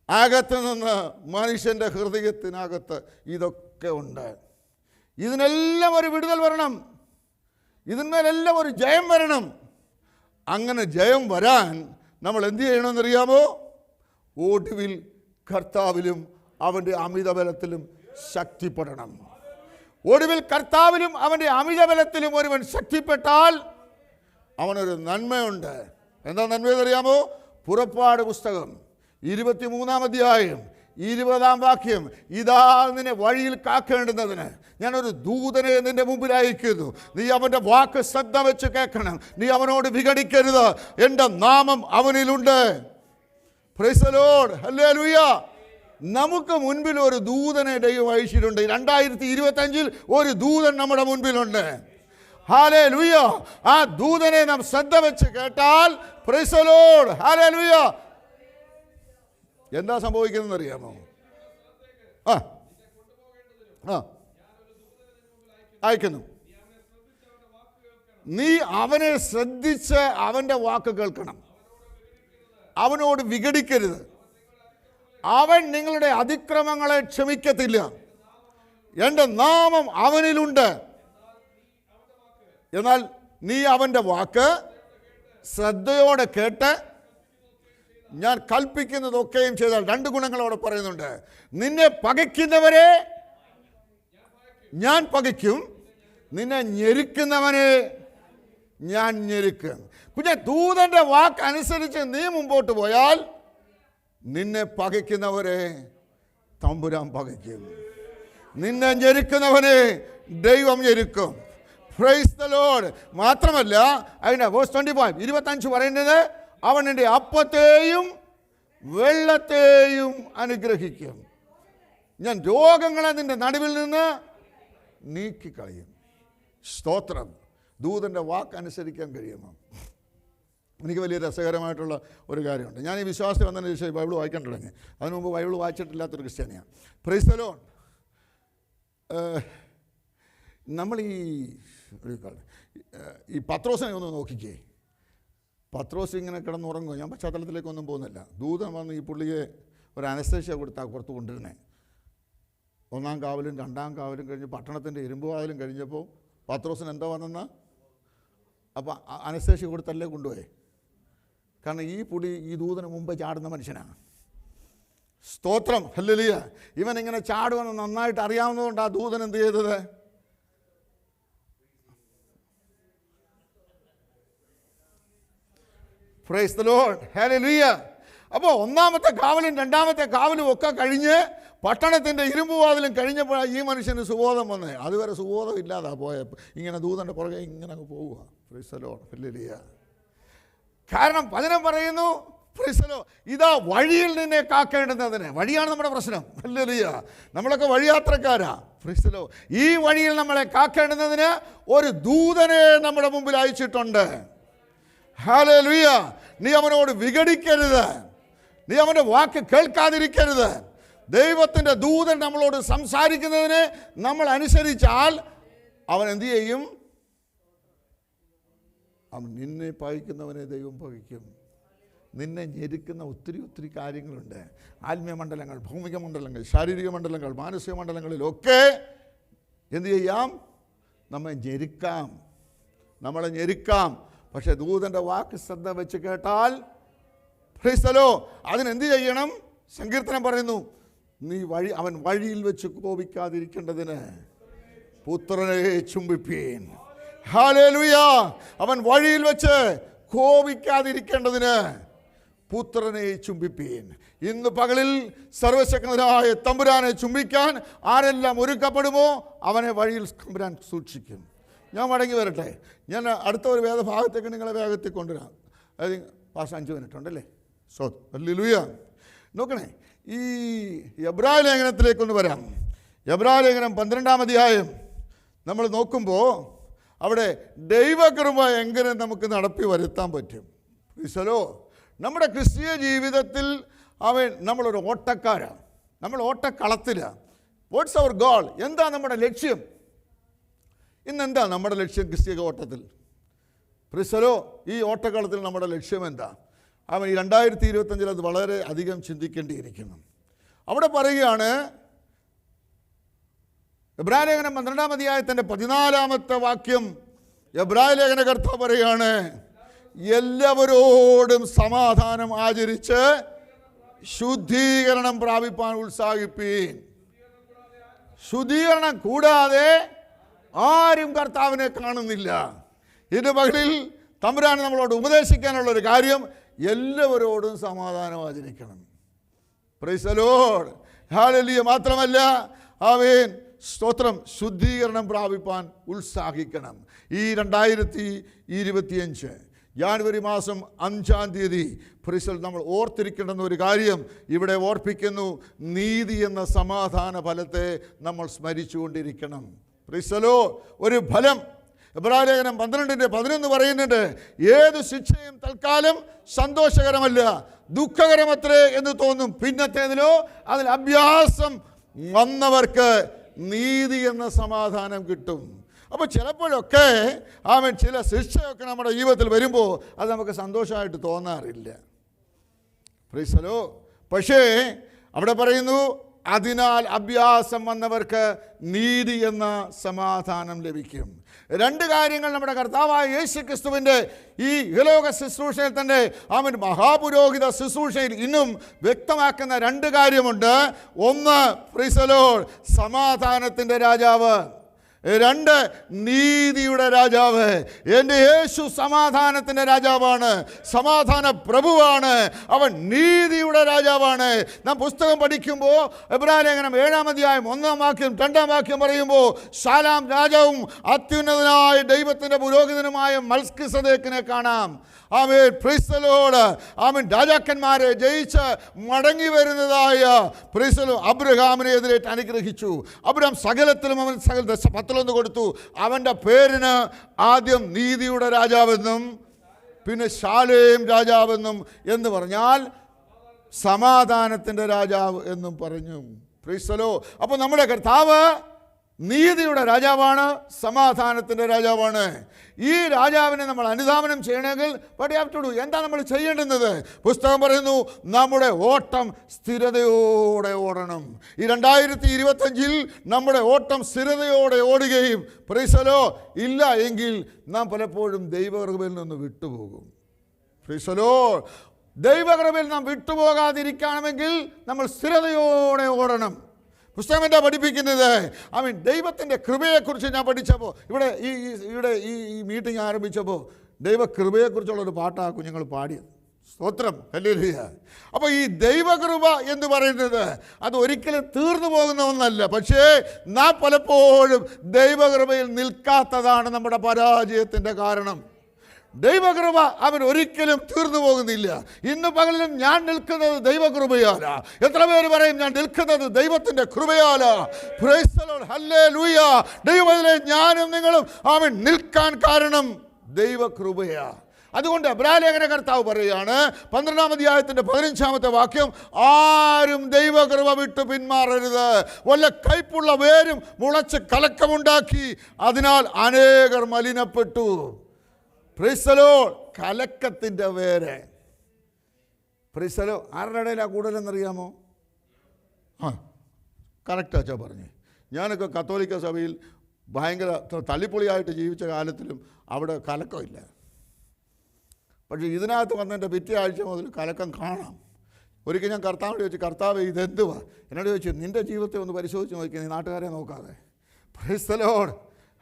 അകത്ത് നിന്ന് മനുഷ്യൻ്റെ ഹൃദയത്തിനകത്ത് ഇതൊക്കെ ഉണ്ട്. ഇതിനെല്ലാം ഒരു വിടുതൽ വരണം, ഇതിന്മേലെല്ലാം ഒരു ജയം വരണം. അങ്ങനെ ജയം വരാൻ നമ്മൾ എന്ത് ചെയ്യണമെന്നറിയാമോ? ഒടുവിൽ കർത്താവിലും അവൻ്റെ അമിതബലത്തിലും ശക്തിപ്പെടണം. ഒടുവിൽ കർത്താവിലും അവൻ്റെ അമിതബലത്തിലും ഒരുവൻ ശക്തിപ്പെട്ടാൽ അവനൊരു നന്മയുണ്ട്. എന്താ നന്മയെന്നറിയാമോ? പുറപ്പാട് പുസ്തകം 23-ാം അധ്യായം 20-ാം വാക്യം, ഇതാ നിന്നെ വഴിയിൽ കാക്കേണ്ടുന്നതിന് ഞാനൊരു ദൂതനെ നിന്റെ മുമ്പിൽ അയക്കുന്നു. നീ അവൻ്റെ വാക്ക് ശ്രദ്ധ വെച്ച് കേൾക്കണം. നീ അവനോട് വിഘടിക്കരുത്. എൻ്റെ നാമം അവനിലുണ്ട്. Praise the Lord. ഹല്ലേലൂയ. നമുക്ക് മുൻപിൽ ഒരു ദൂതനെ ദൈവം അയച്ചിട്ടുണ്ട്. 2025 ഒരു ദൂതൻ നമ്മുടെ മുൻപിലുണ്ട്. ഹല്ലേലൂയ. ആ ദൂതനെ നാം ശ്രദ്ധ വെച്ച് കേട്ടാൽ, പ്രൈസ് ദി ലോർഡ്, ഹല്ലേലൂയ, എന്താ സംഭവിക്കുന്നതെന്ന് അറിയാമോ? അയക്കുന്നു. നീ അവനെ ശ്രദ്ധിച്ച് അവൻ്റെ വാക്ക് കേൾക്കണം. അവനോട് വിഘടിക്കരുത്. അവൻ നിങ്ങളുടെ അതിക്രമങ്ങളെ ക്ഷമിക്കത്തില്ല. എൻ്റെ നാമം അവനിലുണ്ട്. എന്നാൽ നീ അവൻ്റെ വാക്ക് ശ്രദ്ധയോടെ കേട്ട് ഞാൻ കൽപ്പിക്കുന്നതൊക്കെയും ചെയ്താൽ 2 ഗുണങ്ങളോടെ പറയുന്നുണ്ട്. നിന്നെ പകയ്ക്കുന്നവരെ ഞാൻ പകയ്ക്കും, നിന്നെ ഞെരുക്കുന്നവനെ ഞാൻ ഞെരുക്കും. കുഞ്ഞെ, ദൂതൻ്റെ വാക്ക് അനുസരിച്ച് നീ മുമ്പോട്ട് പോയാൽ നിന്നെ പകയ്ക്കുന്നവരെ തമ്പുരാൻ പകയ്ക്കും, നിന്നെ ഞെരുക്കുന്നവനെ ദൈവം ഞെരുക്കും. Price the Lord. മാത്രമല്ല, അതിൻ്റെ വേഴ്സ് 25 പറയുന്നത്, അവൻ എൻ്റെ അപ്പത്തെയും വെള്ളത്തെയും അനുഗ്രഹിക്കും. ഞാൻ രോഗങ്ങളെ നിന്റെ നടുവിൽ നിന്ന് നീക്കിക്കളയും. സ്തോത്രം. ദൂതൻ്റെ വാക്ക് അനുസരിക്കാൻ കഴിയുമോ? എനിക്ക് വലിയ രസകരമായിട്ടുള്ള ഒരു കാര്യമുണ്ട്. ഞാൻ ഈ വിശ്വാസത്തിൽ വന്നതിന് ശേഷം ബൈബിൾ വായിക്കാൻ തുടങ്ങി. അതിനു മുമ്പ് ബൈബിൾ വായിച്ചിട്ടില്ലാത്തൊരു ക്രിസ്ത്യാനിയാണ്. Praise the Lord. നമ്മൾ ഈ പത്രോസിനെ ഒന്ന് നോക്കിക്കേ. പത്രോസ് ഇങ്ങനെ കിടന്നുറങ്ങുക. ഞാൻ പശ്ചാത്തലത്തിലേക്കൊന്നും പോകുന്നില്ല. ദൂതൻ വന്ന് ഈ പുള്ളിയെ ഒരു അനസ്തേഷ്യ കൊടുത്താൽ പുറത്ത് കൊണ്ടിരുന്നേ. 1-ാം കാവലും 2-ാം കാവലും കഴിഞ്ഞ് പട്ടണത്തിൻ്റെ ഇരുമ്പുവാതിലും കഴിഞ്ഞപ്പോൾ പത്രോസിന് എന്താ വന്നെന്ന്? അപ്പോൾ അനസ്തേഷ്യ കൊടുത്തല്ലേ കൊണ്ടുപോയി. കാരണം ഈ പുള്ളി ഈ ദൂതന് മുമ്പ് ചാടുന്ന മനുഷ്യനാണ്. സ്തോത്രം. ഹല്ലേലൂയ. ഇവൻ ഇങ്ങനെ ചാടുമെന്ന് നന്നായിട്ട് അറിയാവുന്നതുകൊണ്ട് ആ ദൂതൻ എന്ത് ചെയ്തത്? Price the Lord. ഹല്ലേലൂയ. അപ്പോൾ 1-ാമത്തെ കാവലും 2-ാമത്തെ കാവലും ഒക്കെ കഴിഞ്ഞ് പട്ടണത്തിൻ്റെ ഇരുമ്പുവാതിലും കഴിഞ്ഞപ്പോൾ ഈ മനുഷ്യന് സുബോധം വന്നേ. അതുവരെ സുബോധം ഇല്ലാതാ പോയപ്പോൾ ഇങ്ങനെ ദൂതൻ്റെ പുറകെ ഇങ്ങനെ അങ്ങ് പോവുക. Price the Lord. ഹല്ലേലൂയ. കാരണം വചനം പറയുന്നു, പ്രൈസ് ദി ലോർഡ്, ഇതാ വഴിയിൽ നിന്നെ കാക്കേണ്ടുന്നതിന്. വഴിയാണ് നമ്മുടെ പ്രശ്നം. ഹല്ലേലൂയ. നമ്മളൊക്കെ വഴിയാത്രക്കാരാ. Price the Lord. ഈ വഴിയിൽ നമ്മളെ കാക്കേണ്ടുന്നതിന് ഒരു ദൂതനെ നമ്മുടെ മുമ്പിൽ അയച്ചിട്ടുണ്ട്. ഹല്ലേലൂയ. നീ അവനോട് വിഘടിക്കരുത്. നീ അവൻ്റെ വാക്ക് കേൾക്കാതിരിക്കരുത്. ദൈവത്തിൻ്റെ ദൂതൻ നമ്മളോട് സംസാരിക്കുന്നതിന് നമ്മൾ അനുസരിച്ചാൽ അവൻ എന്തു ചെയ്യും? അവൻ നിന്നെ പകയ്ക്കുന്നവനെ ദൈവം പകയ്ക്കും. നിന്നെ ഞെരുക്കുന്ന ഒത്തിരി കാര്യങ്ങളുണ്ട്. ആത്മീയ മണ്ഡലങ്ങൾ, ഭൗമിക മണ്ഡലങ്ങൾ, ശാരീരിക മണ്ഡലങ്ങൾ, മാനസിക മണ്ഡലങ്ങളിലൊക്കെ എന്തു ചെയ്യാം? നമ്മളെ ഞെരുക്കാം. പക്ഷെ ദൂതൻ്റെ വാക്ക് ശ്രദ്ധ വെച്ച് കേട്ടാൽ പ്രൈസലോ അതിനെന്ത് ചെയ്യണം? സങ്കീർത്തനം പറയുന്നു, അവൻ വഴിയിൽ വെച്ച് കോപിക്കാതിരിക്കേണ്ടതിന് പുത്രനെ ചുംബിപ്പീൻ. ഹല്ലേലൂയ. അവൻ വഴിയിൽ വെച്ച് കോപിക്കാതിരിക്കേണ്ടതിന് പുത്രനെ ചുംബിപ്പീൻ. ഇന്ന് പകലിൽ സർവശക്തനായ തമ്പുരാനെ ചുംബിക്കാൻ ആരെല്ലാം ഒരുക്കപ്പെടുമോ അവനെ വഴിയിൽ തമ്പുരാൻ സൂക്ഷിക്കും. ഞാൻ മടങ്ങി വരട്ടെ. ഞാൻ അടുത്ത ഒരു വേദഭാഗത്തേക്ക് നിങ്ങളെ വേഗത്തിൽ കൊണ്ടുവരാം. അത് 5 മിനിറ്റ് ഉണ്ടല്ലേ? ഹല്ലേലൂയ. നോക്കണേ, ഈ എബ്രായ ലേഖനത്തിലേക്കൊന്ന് വരാം. എബ്രായ ലേഖനം 12-ാം അധ്യായം നമ്മൾ നോക്കുമ്പോൾ അവിടെ ദൈവകൃപ എങ്ങനെ നമുക്ക് നടപ്പി വരുത്താൻ പറ്റും? ഈശോ, നമ്മുടെ ക്രിസ്തീയ ജീവിതത്തിൽ നമ്മളൊരു ഓട്ടക്കാരാണ്, നമ്മൾ ഓട്ടക്കളത്തിലാണ്. വാട്ട്സ് അവർ ഗോൾ? എന്താ നമ്മുടെ ലക്ഷ്യം? ഇന്നെന്താ നമ്മുടെ ലക്ഷ്യം ക്രിസ്തീയ ഓട്ടത്തിൽ? ഈശോ, ഈ ഓട്ടക്കളത്തിൽ നമ്മുടെ ലക്ഷ്യം എന്താ? ഈ 2025 അത് വളരെ അധികം ചിന്തിക്കേണ്ടിയിരിക്കുന്നു. അവിടെ പറയുകയാണ്, എബ്രായ ലേഖനം 12-ാം അധ്യായത്തിൻ്റെ 14-ാമത്തെ വാക്യം, എബ്രായ ലേഖന കർത്താവ് പറയുകയാണ്, എല്ലാവരോടും സമാധാനം ആചരിച്ച് ശുദ്ധീകരണം പ്രാപിപ്പാൻ ഉത്സാഹിപ്പീൻ. ശുദ്ധീകരണം കൂടാതെ ആരും കർത്താവിനെ കാണുന്നില്ല. ഇന്ന് പകലിൽ തമ്പുരാൻ നമ്മളോട് ഉപദേശിക്കാനുള്ളൊരു കാര്യം, എല്ലാവരോടും സമാധാനം ആചരിക്കണം. Price the Lord. ഹല്ലേലൂയ. മാത്രമല്ല ആമേൻ, സ്തോത്രം, ശുദ്ധീകരണം പ്രാപിപ്പാൻ ഉത്സാഹിക്കണം. ഈ 2025 ജാനുവരി മാസം 5-ാം തീയതി നമ്മൾ ഓർത്തിരിക്കേണ്ടുന്ന ഒരു കാര്യം ഇവിടെ ഓർപ്പിക്കുന്നു. നീതി എന്ന സമാധാന ഫലത്തെ നമ്മൾ സ്മരിച്ചുകൊണ്ടിരിക്കണം. Price the Lord. ഒരു ഫലം എബ്രായ ലേഖനം 12:11 പറയുന്നുണ്ട്, ഏത് ശിക്ഷയും തൽക്കാലം സന്തോഷകരമല്ല, ദുഃഖകരമത്രേ എന്ന് തോന്നും. പിന്നത്തേതിലോ അതിൽ അഭ്യാസം വന്നവർക്ക് നീതി എന്ന സമാധാനം കിട്ടും. അപ്പോൾ ചിലപ്പോഴൊക്കെ ചില ശിക്ഷയൊക്കെ നമ്മുടെ ജീവിതത്തിൽ വരുമ്പോൾ അത് നമുക്ക് സന്തോഷമായിട്ട് തോന്നാറില്ല. Price the Lord. പക്ഷേ അവിടെ പറയുന്നു, അതിനാൽ അഭ്യാസം വന്നവർക്ക് നീതി എന്ന സമാധാനം ലഭിക്കും. 2 കാര്യങ്ങൾ നമ്മുടെ കർത്താവായ യേശു ക്രിസ്തുവിൻ്റെ ഈ ഇഹലോക ശുശ്രൂഷയിൽ തന്നെ മഹാപുരോഹിത ശുശ്രൂഷയിൽ ഇന്നും വ്യക്തമാക്കുന്ന 2 കാര്യമുണ്ട്. ഒന്ന്, പ്രൈസ് ദി ലോർഡ്, സമാധാനത്തിൻ്റെ രാജാവ്. 2, നീതിയുടെ രാജാവ്. എൻ്റെ യേശു സമാധാനത്തിൻ്റെ രാജാവാണ്, സമാധാന പ്രഭുവാണ്, അവൻ നീതിയുടെ രാജാവാണ്. നാം പുസ്തകം പഠിക്കുമ്പോൾ എബ്രായ ലേഖനം 7-ാം അധ്യായം 1-ാം വാക്യം 2-ാം വാക്യം പറയുമ്പോൾ, ശാലാം രാജാവും അത്യുന്നതനായ ദൈവത്തിൻ്റെ പുരോഹിതനുമായ മൽക്കിസദേക്കിനെ കാണാം. ആമേൻ. Praise the Lord. ആമേൻ. രാജാക്കന്മാരെ ജയിച്ച് മടങ്ങി വരുന്നതായ പ്രൈസ് ദി ലോർഡ് അബ്രഹാമിനെ എതിരേറ്റ് അനുഗ്രഹിച്ചു. അബ്രഹാം സകലത്തിലും അവൻ 10 കൊടുത്തു. അവൻ്റെ പേരിന് ആദ്യം നീതിയുടെ രാജാവെന്നും പിന്നെ ശാലേം രാജാവെന്നും എന്ന് പറഞ്ഞാൽ സമാധാനത്തിൻ്റെ രാജാവ് എന്നും പറഞ്ഞു. Price the Lord. അപ്പോൾ നമ്മുടെ കർത്താവ് നീതിയുടെ രാജാവാണ്, സമാധാനത്തിൻ്റെ രാജാവാണ്. ഈ രാജാവിനെ നമ്മൾ അനുധാവനം ചെയ്യണമെങ്കിൽ what you have to do, എന്താ നമ്മൾ ചെയ്യേണ്ടുന്നത്? പുസ്തകം പറയുന്നു, നമ്മുടെ ഓട്ടം സ്ഥിരതയോടെ ഓടണം. ഈ 2025 നമ്മുടെ ഓട്ടം സ്ഥിരതയോടെ ഓടുകയും പ്രൈസ് ദി ലോർഡ് ഇല്ല എങ്കിൽ നാം പലപ്പോഴും ദൈവകൃപയിൽ നിന്ന് വിട്ടുപോകും. Price the Lord. ദൈവകൃപയിൽ നാം വിട്ടുപോകാതിരിക്കണമെങ്കിൽ നമ്മൾ സ്ഥിരതയോടെ ഓടണം. പുസ്തകം എന്താ പഠിപ്പിക്കുന്നത്? ദൈവത്തിൻ്റെ കൃപയെക്കുറിച്ച് ഞാൻ പഠിച്ചപ്പോൾ ഇവിടെ ഈ മീറ്റിംഗ് ആരംഭിച്ചപ്പോൾ ദൈവകൃപയെക്കുറിച്ചുള്ളൊരു പാട്ടാണ് കുഞ്ഞുങ്ങൾ പാടിയത്. സ്തോത്രം. ഹല്ലേലൂയ. അപ്പോൾ ഈ ദൈവകൃപ എന്ന് പറയുന്നത് അത് ഒരിക്കലും തീർന്നു പോകുന്ന ഒന്നല്ല. പക്ഷേ നാം പലപ്പോഴും ദൈവകൃപയിൽ നിൽക്കാത്തതാണ് നമ്മുടെ പരാജയത്തിൻ്റെ കാരണം. ദൈവകൃപ അവൻ ഒരിക്കലും തീർന്നു പോകുന്നില്ല. ഇന്ന് പകലിലും ഞാൻ നിൽക്കുന്നത് ദൈവകൃപയാലാ. എത്ര പേര് പറയും ഞാൻ നിൽക്കുന്നത് ദൈവത്തിൻ്റെ കൃപയാലാ? Praise the Lord. ഹല്ലേലൂയ. ദൈവത്തിലെ ഞാനും നിങ്ങളും അവൻ നിൽക്കാൻ കാരണം ദൈവകൃപയാ. അതുകൊണ്ട് എബ്രായലേഖന കർത്താവ് പറയുകയാണ് 12-ാം അധ്യായത്തിൻ്റെ 15-ാമത്തെ വാക്യം, ആരും ദൈവകൃപ വിട്ടു പിന്മാറരുത്. വല്ല കയ്പുള്ള വേരും മുളച്ച് കലക്കമുണ്ടാക്കി, അതിനാൽ അനേകർ മലിനപ്പെട്ടു. Praise the Lord. കലക്കത്തിൻ്റെ വേര്. Praise the Lord. ആരുടെ ഇടയിലാണ് കൂടുതലെന്നറിയാമോ? കറക്റ്റാച്ചാ പറഞ്ഞേ. ഞാനൊക്കെ കത്തോലിക്ക സഭയിൽ ഭയങ്കര തള്ളിപ്പൊളിയായിട്ട് ജീവിച്ച കാലത്തിലും അവിടെ കലക്കമില്ല. പക്ഷേ ഇതിനകത്ത് വന്നതിൻ്റെ പിറ്റേ ആഴ്ച മുതൽ കലക്കം കാണാം. ഒരിക്കൽ ഞാൻ കർത്താവിനോട് ചോദിച്ചു, കർത്താവ് ഇതെന്തുവാ? എന്നോട് ചോദിച്ചു, നിൻ്റെ ജീവിതത്തെ ഒന്ന് പരിശോധിച്ച് നോക്കി, നീ നാട്ടുകാരെ നോക്കാതെ. Price the Lord.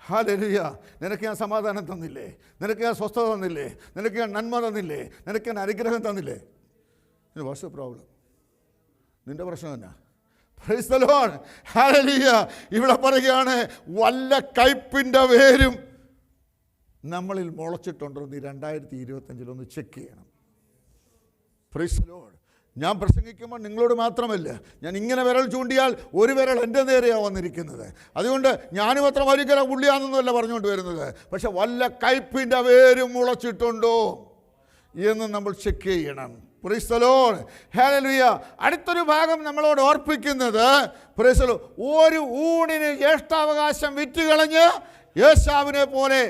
ഹല്ലേലൂയ. നിനക്ക് ഞാൻ സമാധാനം തന്നില്ലേ? നിനക്ക് ഞാൻ സ്വസ്ഥത തന്നില്ലേ? നിനക്ക് ഞാൻ നന്മ തന്നില്ലേ? നിനക്ക് ഞാൻ അനുഗ്രഹം തന്നില്ലേ? What's the problem? നിൻ്റെ പ്രശ്നം എന്നാ? Price the Lord. ഹല്ലേലൂയ. ഇവിടെ പറയുകയാണ്, വല്ല കയ്പിൻ്റെ വേരും നമ്മളിൽ മുളച്ചിട്ടുണ്ടോ എന്ന് 2025 ഒന്ന് ചെക്ക് ചെയ്യണം. Price the Lord. ഞാൻ പ്രസംഗിക്കുമ്പോൾ നിങ്ങളോട് മാത്രമല്ല, ഞാൻ ഇങ്ങനെ വിരൽ ചൂണ്ടിയാൽ ഒരു വിരൽ എൻ്റെ നേരെയാണ് വന്നിരിക്കുന്നത്. അതുകൊണ്ട് ഞാനും അത്ര വലിയ പുള്ളിയാണെന്നല്ല പറഞ്ഞുകൊണ്ട് വരുന്നത്. പക്ഷെ വല്ല കയ്പിൻ്റെ വേരും മുളച്ചിട്ടുണ്ടോ എന്ന് നമ്മൾ ചെക്ക് ചെയ്യണം. Price the Lord. ഹല്ലേലൂയ. അടുത്തൊരു ഭാഗം നമ്മളോട് ഓർപ്പിക്കുന്നത്, പ്രൈസ് ദി ലോർഡ്, ഒരു ഊണിന് ജ്യേഷ്ഠാവകാശം വിറ്റുകളഞ്ഞ് യേശാവിനെ പോലെ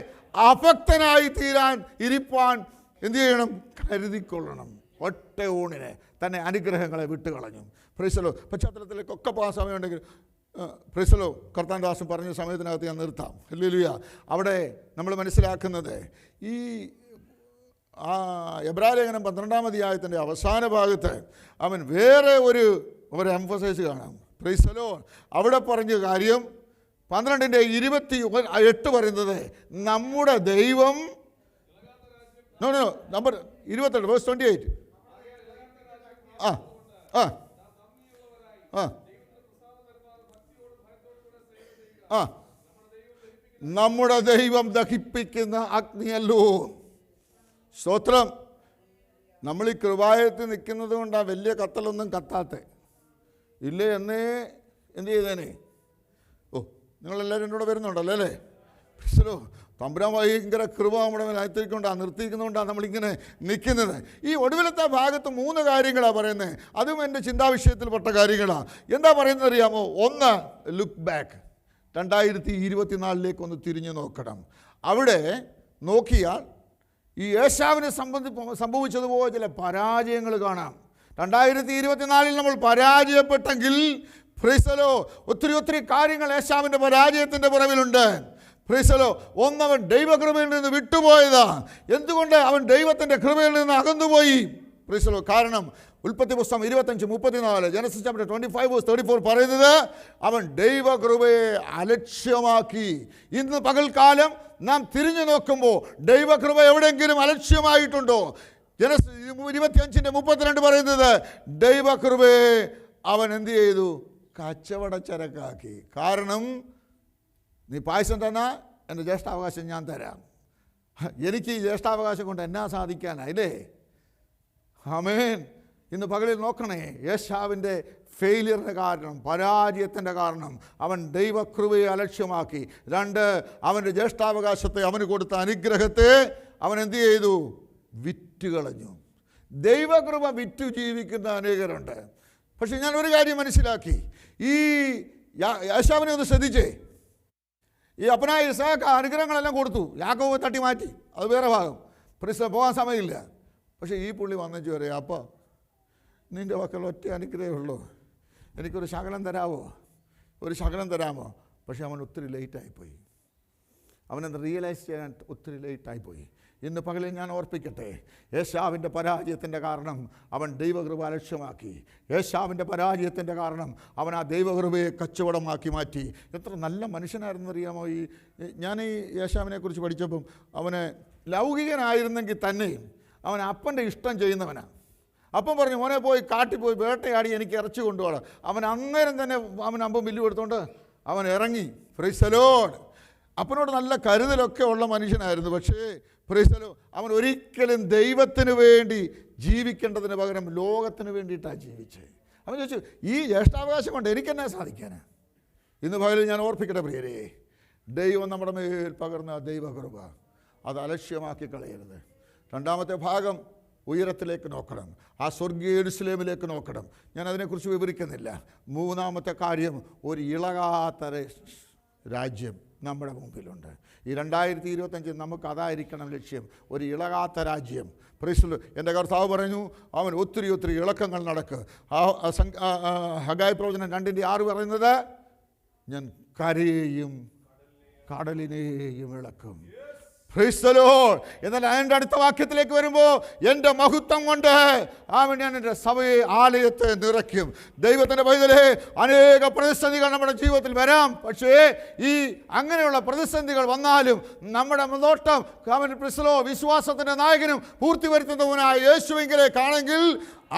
അഭക്തനായി തീരാൻ ഇരിപ്പാൻ എന്ത് ചെയ്യണം? കരുതിക്കൊള്ളണം. ഒറ്റ ഊണിന് തന്നെ അനുഗ്രഹങ്ങളെ വിട്ടുകളഞ്ഞു. Praise the Lord. പശ്ചാത്തലത്തിലേക്കൊക്കെ പോകാൻ സമയമുണ്ടെങ്കിൽ പ്രൈസ് ദി ലോർഡ്, കർത്താൻ ദാസൻ പറഞ്ഞ സമയത്തിനകത്ത് ഞാൻ നിർത്താം. ഹല്ലേലൂയ. അവിടെ നമ്മൾ മനസ്സിലാക്കുന്നത് ഈ എബ്രായലേഖനം 12-ാം അധ്യായത്തിൻ്റെ അവസാന ഭാഗത്ത് അവൻ വേറെ ഒരു എംഫസൈസ് കാണാം. Price the Lord. അവിടെ പറഞ്ഞ കാര്യം 12:28 പറയുന്നത്, നമ്മുടെ ദൈവം നമ്പർ 28 വേഴ്സ് 28 നമ്മുടെ ദൈവം ദഹിപ്പിക്കുന്ന അഗ്നിയല്ലോ. സ്തോത്രം. നമ്മൾ ഈ കൃപായത്തിൽ നിൽക്കുന്നത് കൊണ്ടാണ് വലിയ കത്തലൊന്നും കത്താത്തേ. ഇല്ലേ എന്നേ എന്ത് ചെയ്തേനെ? നിങ്ങളെല്ലാവരും എന്നോട് വരുന്നുണ്ടല്ലോ അല്ലേ? പ്രൈസ് തമ്പുരാൻ ഭയങ്കര കൃപ നമ്മുടെ മേൽ അയത്തിരിക്കൊണ്ടാണ്, നിർത്തിയിരിക്കുന്നതുകൊണ്ടാണ് നമ്മളിങ്ങനെ നിൽക്കുന്നത്. ഈ ഒടുവിലത്തെ ഭാഗത്ത് 3 കാര്യങ്ങളാണ് പറയുന്നത്. അതും എൻ്റെ ചിന്താവിഷയത്തിൽപ്പെട്ട കാര്യങ്ങളാണ്. എന്താ പറയുന്നത് അറിയാമോ? ഒന്ന്, ലുക്ക് ബാക്ക്. 2024 ഒന്ന് തിരിഞ്ഞു നോക്കണം. അവിടെ നോക്കിയാൽ ഈ ഏശാവിനെ സംഭവിച്ചതുപോലെ ചില പരാജയങ്ങൾ കാണാം. 2024 നമ്മൾ പരാജയപ്പെട്ടെങ്കിൽ പ്രൈസ് ദി ലോർഡ്, ഒത്തിരി കാര്യങ്ങൾ ഏശാവിൻ്റെ പരാജയത്തിൻ്റെ പുറകിലുണ്ട്. Praise the Lord. ഒന്നവൻ ദൈവകൃപയിൽ നിന്ന് വിട്ടുപോയതാ. എന്തുകൊണ്ട് അവൻ ദൈവത്തിൻ്റെ കൃപയിൽ നിന്ന് അകന്നുപോയി? Price the Lord. കാരണം ഉൽപ്പത്തി പുസ്തകം 25:34, ജനസിസ് ചാപ്റ്റർ 25:34 പറയുന്നത്, അവൻ ദൈവകൃപയെ അലക്ഷ്യമാക്കി. ഇന്ന് പകൽക്കാലം നാം തിരിഞ്ഞു നോക്കുമ്പോൾ ദൈവകൃപ എവിടെയെങ്കിലും അലക്ഷ്യമായിട്ടുണ്ടോ? ജനസിസ് 25:32 പറയുന്നത്, ദൈവകൃപയെ അവൻ എന്ത് ചെയ്തു? കച്ചവടച്ചരക്കാക്കി. കാരണം നീ പായസം തന്നാൽ എൻ്റെ ജ്യേഷ്ഠാവകാശം ഞാൻ തരാം. എനിക്ക് ഈ ജ്യേഷ്ഠാവകാശം കൊണ്ട് എന്നാ സാധിക്കാനായില്ലേ? ആമേൻ. ഇന്ന് പകലിൽ നോക്കണേ, യേശാവിൻ്റെ ഫെയിലിയറിന് കാരണം, പരാജയത്തിൻ്റെ കാരണം അവൻ ദൈവകൃപയെ അലക്ഷ്യമാക്കി. 2, അവൻ്റെ ജ്യേഷ്ഠാവകാശത്തെ, അവന് കൊടുത്ത അനുഗ്രഹത്തെ അവൻ എന്ത് ചെയ്തു? വിറ്റുകളഞ്ഞു. ദൈവകൃപ വിറ്റു ജീവിക്കുന്ന അനേകരുണ്ട്. പക്ഷെ ഞാൻ ഒരു കാര്യം മനസ്സിലാക്കി, ഈ യേശാവിനെ ഒന്ന് ശ്രദ്ധിച്ചേ. ഈ അപ്പനായ ഇസ്ഹാക്ക് അനുഗ്രഹങ്ങളെല്ലാം കൊടുത്തു, യാക്കോബ് തട്ടി മാറ്റി, അത് വേറെ ഭാഗം. പ്രൈസ് പോകാൻ സമയമില്ല. പക്ഷേ ഈ പുള്ളി വന്നിട്ട് പറയാം, അപ്പോൾ നിൻ്റെ മക്കൾ ഒറ്റ അനുഗ്രഹമുള്ളൂ, എനിക്കൊരു ശകലം തരാമോ, ഒരു ശകലം തരാമോ? പക്ഷേ അവൻ ഒത്തിരി ലേറ്റായിപ്പോയി. അവനത് റിയലൈസ് ചെയ്യാൻ ഒത്തിരി ലേറ്റായിപ്പോയി. ഇന്ന് പകലിൽ ഞാൻ ഓർപ്പിക്കട്ടെ, യേശാവിൻ്റെ പരാജയത്തിൻ്റെ കാരണം അവൻ ദൈവകൃപ അലക്ഷ്യമാക്കി. യേശാവിൻ്റെ പരാജയത്തിൻ്റെ കാരണം അവൻ ആ ദൈവകൃപയെ കച്ചവടമാക്കി മാറ്റി. എത്ര നല്ല മനുഷ്യനായിരുന്നു അറിയാമോ? ഞാൻ ഈ യേശാവിനെക്കുറിച്ച് പഠിച്ചപ്പം അവന് ലൗകികനായിരുന്നെങ്കിൽ തന്നെയും അവൻ അപ്പൻ്റെ ഇഷ്ടം ചെയ്യുന്നവനാണ്. അപ്പം പറഞ്ഞു, മോനെ പോയി കാട്ടിൽ പോയി വേട്ടയാടി എനിക്ക് ഇറച്ചി കൊണ്ടുപോകണം. അവൻ അന്നേരം തന്നെ അവൻ അമ്പും വില്ലും എടുത്തുകൊണ്ട് അവൻ ഇറങ്ങി. Price the Lord. അപ്പനോട് നല്ല കരുതലൊക്കെ ഉള്ള മനുഷ്യനായിരുന്നു. പക്ഷേ പ്രൈസ് ദി ലോർഡ്, അവൻ ഒരിക്കലും ദൈവത്തിന് വേണ്ടി ജീവിക്കേണ്ടതിന് പകരം ലോകത്തിന് വേണ്ടിയിട്ടാണ് ജീവിച്ചത്. അവൻ ചോദിച്ചു, ഈ ജ്യേഷ്ഠാവകാശം കൊണ്ട് എനിക്കെന്നാ സാധിക്കാനാ? ഇന്ന് പകലിൽ ഞാൻ ഓർപ്പിക്കട്ടെ പ്രിയരെ, ദൈവം നമ്മുടെ മേൽ പകർന്ന ദൈവകൃപ അത് അലക്ഷ്യമാക്കി കളയരുത്. രണ്ടാമത്തെ ഭാഗം ഉയരത്തിലേക്ക് നോക്കണം, ആ സ്വർഗീയ യെരൂശലേമിലേക്ക് നോക്കണം. ഞാൻ അതിനെക്കുറിച്ച് വിവരിക്കുന്നില്ല. മൂന്നാമത്തെ കാര്യം, ഒരു ഇളകാത്ത രാജ്യം നമ്മുടെ മുമ്പിലുണ്ട്. ഈ 2025 നമുക്ക് അതായിരിക്കണം ലക്ഷ്യം, ഒരു ഇളകാത്ത രാജ്യം. പ്രൈസ്. എൻ്റെ കർത്താവ് പറഞ്ഞു, അവൻ ഒത്തിരി ഇളക്കങ്ങൾ നടക്കുക. ഹഗായി പ്രവചനം 2:6 പറയുന്നത്, ഞാൻ കരയെയും കടലിനെയും ഇളക്കും. Praise the Lord. എന്നാൽ അതിൻ്റെ അടുത്ത വാക്യത്തിലേക്ക് വരുമ്പോൾ, എൻ്റെ മഹത്വം കൊണ്ട് ഞാൻ എൻ്റെ സഭയെ, ആലയത്തെ നിറയ്ക്കും. ദൈവത്തിൻ്റെ പൈതലേ, അനേക പ്രതിസന്ധികൾ നമ്മുടെ ജീവിതത്തിൽ വരാം. പക്ഷേ ഈ അങ്ങനെയുള്ള പ്രതിസന്ധികൾ വന്നാലും നമ്മുടെ നോട്ടം വിശ്വാസത്തിൻ്റെ നായകനും പൂർത്തി വരുത്തുന്നവനായ യേശുവിങ്കിലേക്കാണെങ്കിൽ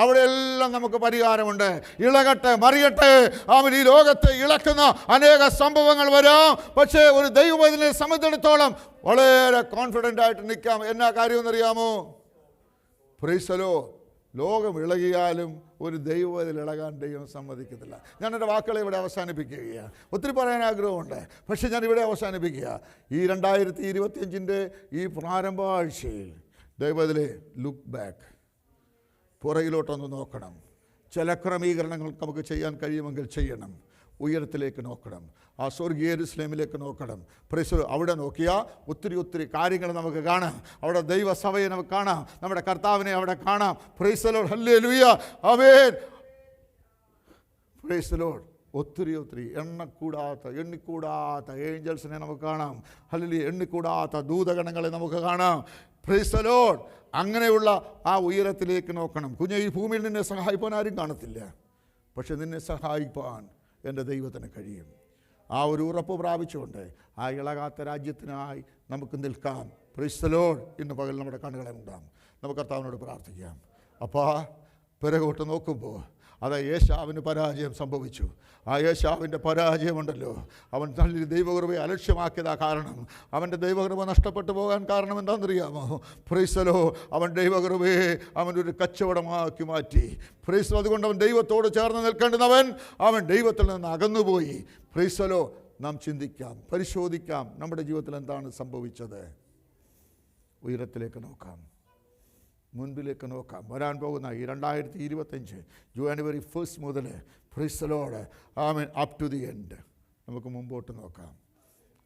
അവിടെയെല്ലാം നമുക്ക് പരിഹാരമുണ്ട്. ഇളകട്ടെ, മറിയട്ടെ. അവൻ ഈ ലോകത്തെ ഇളക്കുന്ന അനേക സംഭവങ്ങൾ വരാം. പക്ഷേ ഒരു ദൈവത്തിനെ സംബന്ധിച്ചിടത്തോളം വളരെ കോൺഫിഡൻ്റ് ആയിട്ട് നിൽക്കാം. എന്നാ കാര്യമെന്നറിയാമോ? Price the Lord. ലോകം ഇളകിയാലും ഒരു ദൈവത്തിൽ ഇളകാൻ ദൈവം സമ്മതിക്കത്തില്ല. ഞാൻ എൻ്റെ വാക്കുകളെ ഇവിടെ അവസാനിപ്പിക്കുകയാണ്. ഒത്തിരി പറയാൻ ആഗ്രഹമുണ്ട്, പക്ഷേ ഞാൻ ഇവിടെ അവസാനിപ്പിക്കുക. ഈ 2025 ഈ പ്രാരംഭ ആഴ്ചയിൽ ദൈവത്തിലെ ലുക്ക് ബാക്ക്, പുറകിലോട്ടൊന്ന് നോക്കണം. ചില ക്രമീകരണങ്ങൾ നമുക്ക് ചെയ്യാൻ കഴിയുമെങ്കിൽ ചെയ്യണം. ഉയരത്തിലേക്ക് നോക്കണം, ആ സ്വർഗീയ യെരൂശലേമിലേക്ക് നോക്കണം. പ്രൈസ്. അവിടെ നോക്കിയാൽ ഒത്തിരി കാര്യങ്ങൾ നമുക്ക് കാണാം. അവിടെ ദൈവസഭയെ നമുക്ക് കാണാം, നമ്മുടെ കർത്താവിനെ അവിടെ കാണാം. Price the Lord. Hallelujah. Amen. Praise the Lord. ഒത്തിരി എണ്ണിക്കൂടാത്ത ഏഞ്ചൽസിനെ നമുക്ക് കാണാം. ഹല്ലേലൂയ. എണ്ണിക്കൂടാത്ത ദൂതഗണങ്ങളെ നമുക്ക് കാണാം. Price the Lord. അങ്ങനെയുള്ള ആ ഉയരത്തിലേക്ക് നോക്കണം. കുഞ്ഞെ, ഈ ഭൂമിയിൽ നിന്നെ സഹായിപ്പാൻ ആരും കാണത്തില്ല, പക്ഷെ നിന്നെ സഹായിപ്പാൻ എൻ്റെ ദൈവത്തിന് കഴിയും. ആ ഒരു ഉറപ്പ് പ്രാപിച്ചുകൊണ്ട് ആ ഇളകാത്ത രാജ്യത്തിനായി നമുക്ക് നിൽക്കാം. Price the Lord. ഇന്ന് പകൽ നമ്മുടെ കണ്ണുകളെ ഉണ്ടാകും. നമുക്ക് കർത്താവിനോട് പ്രാർത്ഥിക്കാം. അപ്പാ, പിറകോട്ട് നോക്കുമ്പോൾ അത് യേശാവിന് പരാജയം സംഭവിച്ചു. ആ യേശാവിൻ്റെ പരാജയമുണ്ടല്ലോ, അവൻ നല്ല ദൈവകൃപയെ അലക്ഷ്യമാക്കിയതാ കാരണം. അവൻ്റെ ദൈവകൃപ നഷ്ടപ്പെട്ടു പോകാൻ കാരണം എന്താണെന്നറിയാമോ? Price the Lord. അവൻ ദൈവകൃപയെ അവനൊരു കച്ചവടമാക്കി മാറ്റി. Price the Lord. അതുകൊണ്ട് അവൻ ദൈവത്തോട് ചേർന്ന് നിൽക്കേണ്ടുന്നവൻ അവൻ ദൈവത്തിൽ നിന്ന് അകന്നുപോയി. Price the Lord. നാം ചിന്തിക്കാം, പരിശോധിക്കാം, നമ്മുടെ ജീവിതത്തിൽ എന്താണ് സംഭവിച്ചത്. ഉയരത്തിലേക്ക് നോക്കാം, മുൻപിലേക്ക് നോക്കാം. വരാൻ പോകുന്ന ഈ 2025 ജനുവരി 1 മുതൽ പ്രൈസ് ദി ലോർഡ് ആമേൻ അപ് ടു ദി എൻഡ് നമുക്ക് മുമ്പോട്ട് നോക്കാം.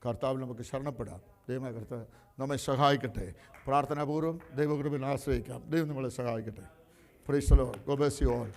കർത്താവിൽ നമുക്ക് ശരണപ്പെടാം. ദൈവമായ കർത്താവ് നമ്മെ സഹായിക്കട്ടെ. പ്രാർത്ഥനാപൂർവ്വം ദൈവകൃപയിൽ ആശ്രയിക്കാം. ദൈവം നമ്മളെ സഹായിക്കട്ടെ. Price the Lord. God bless you all.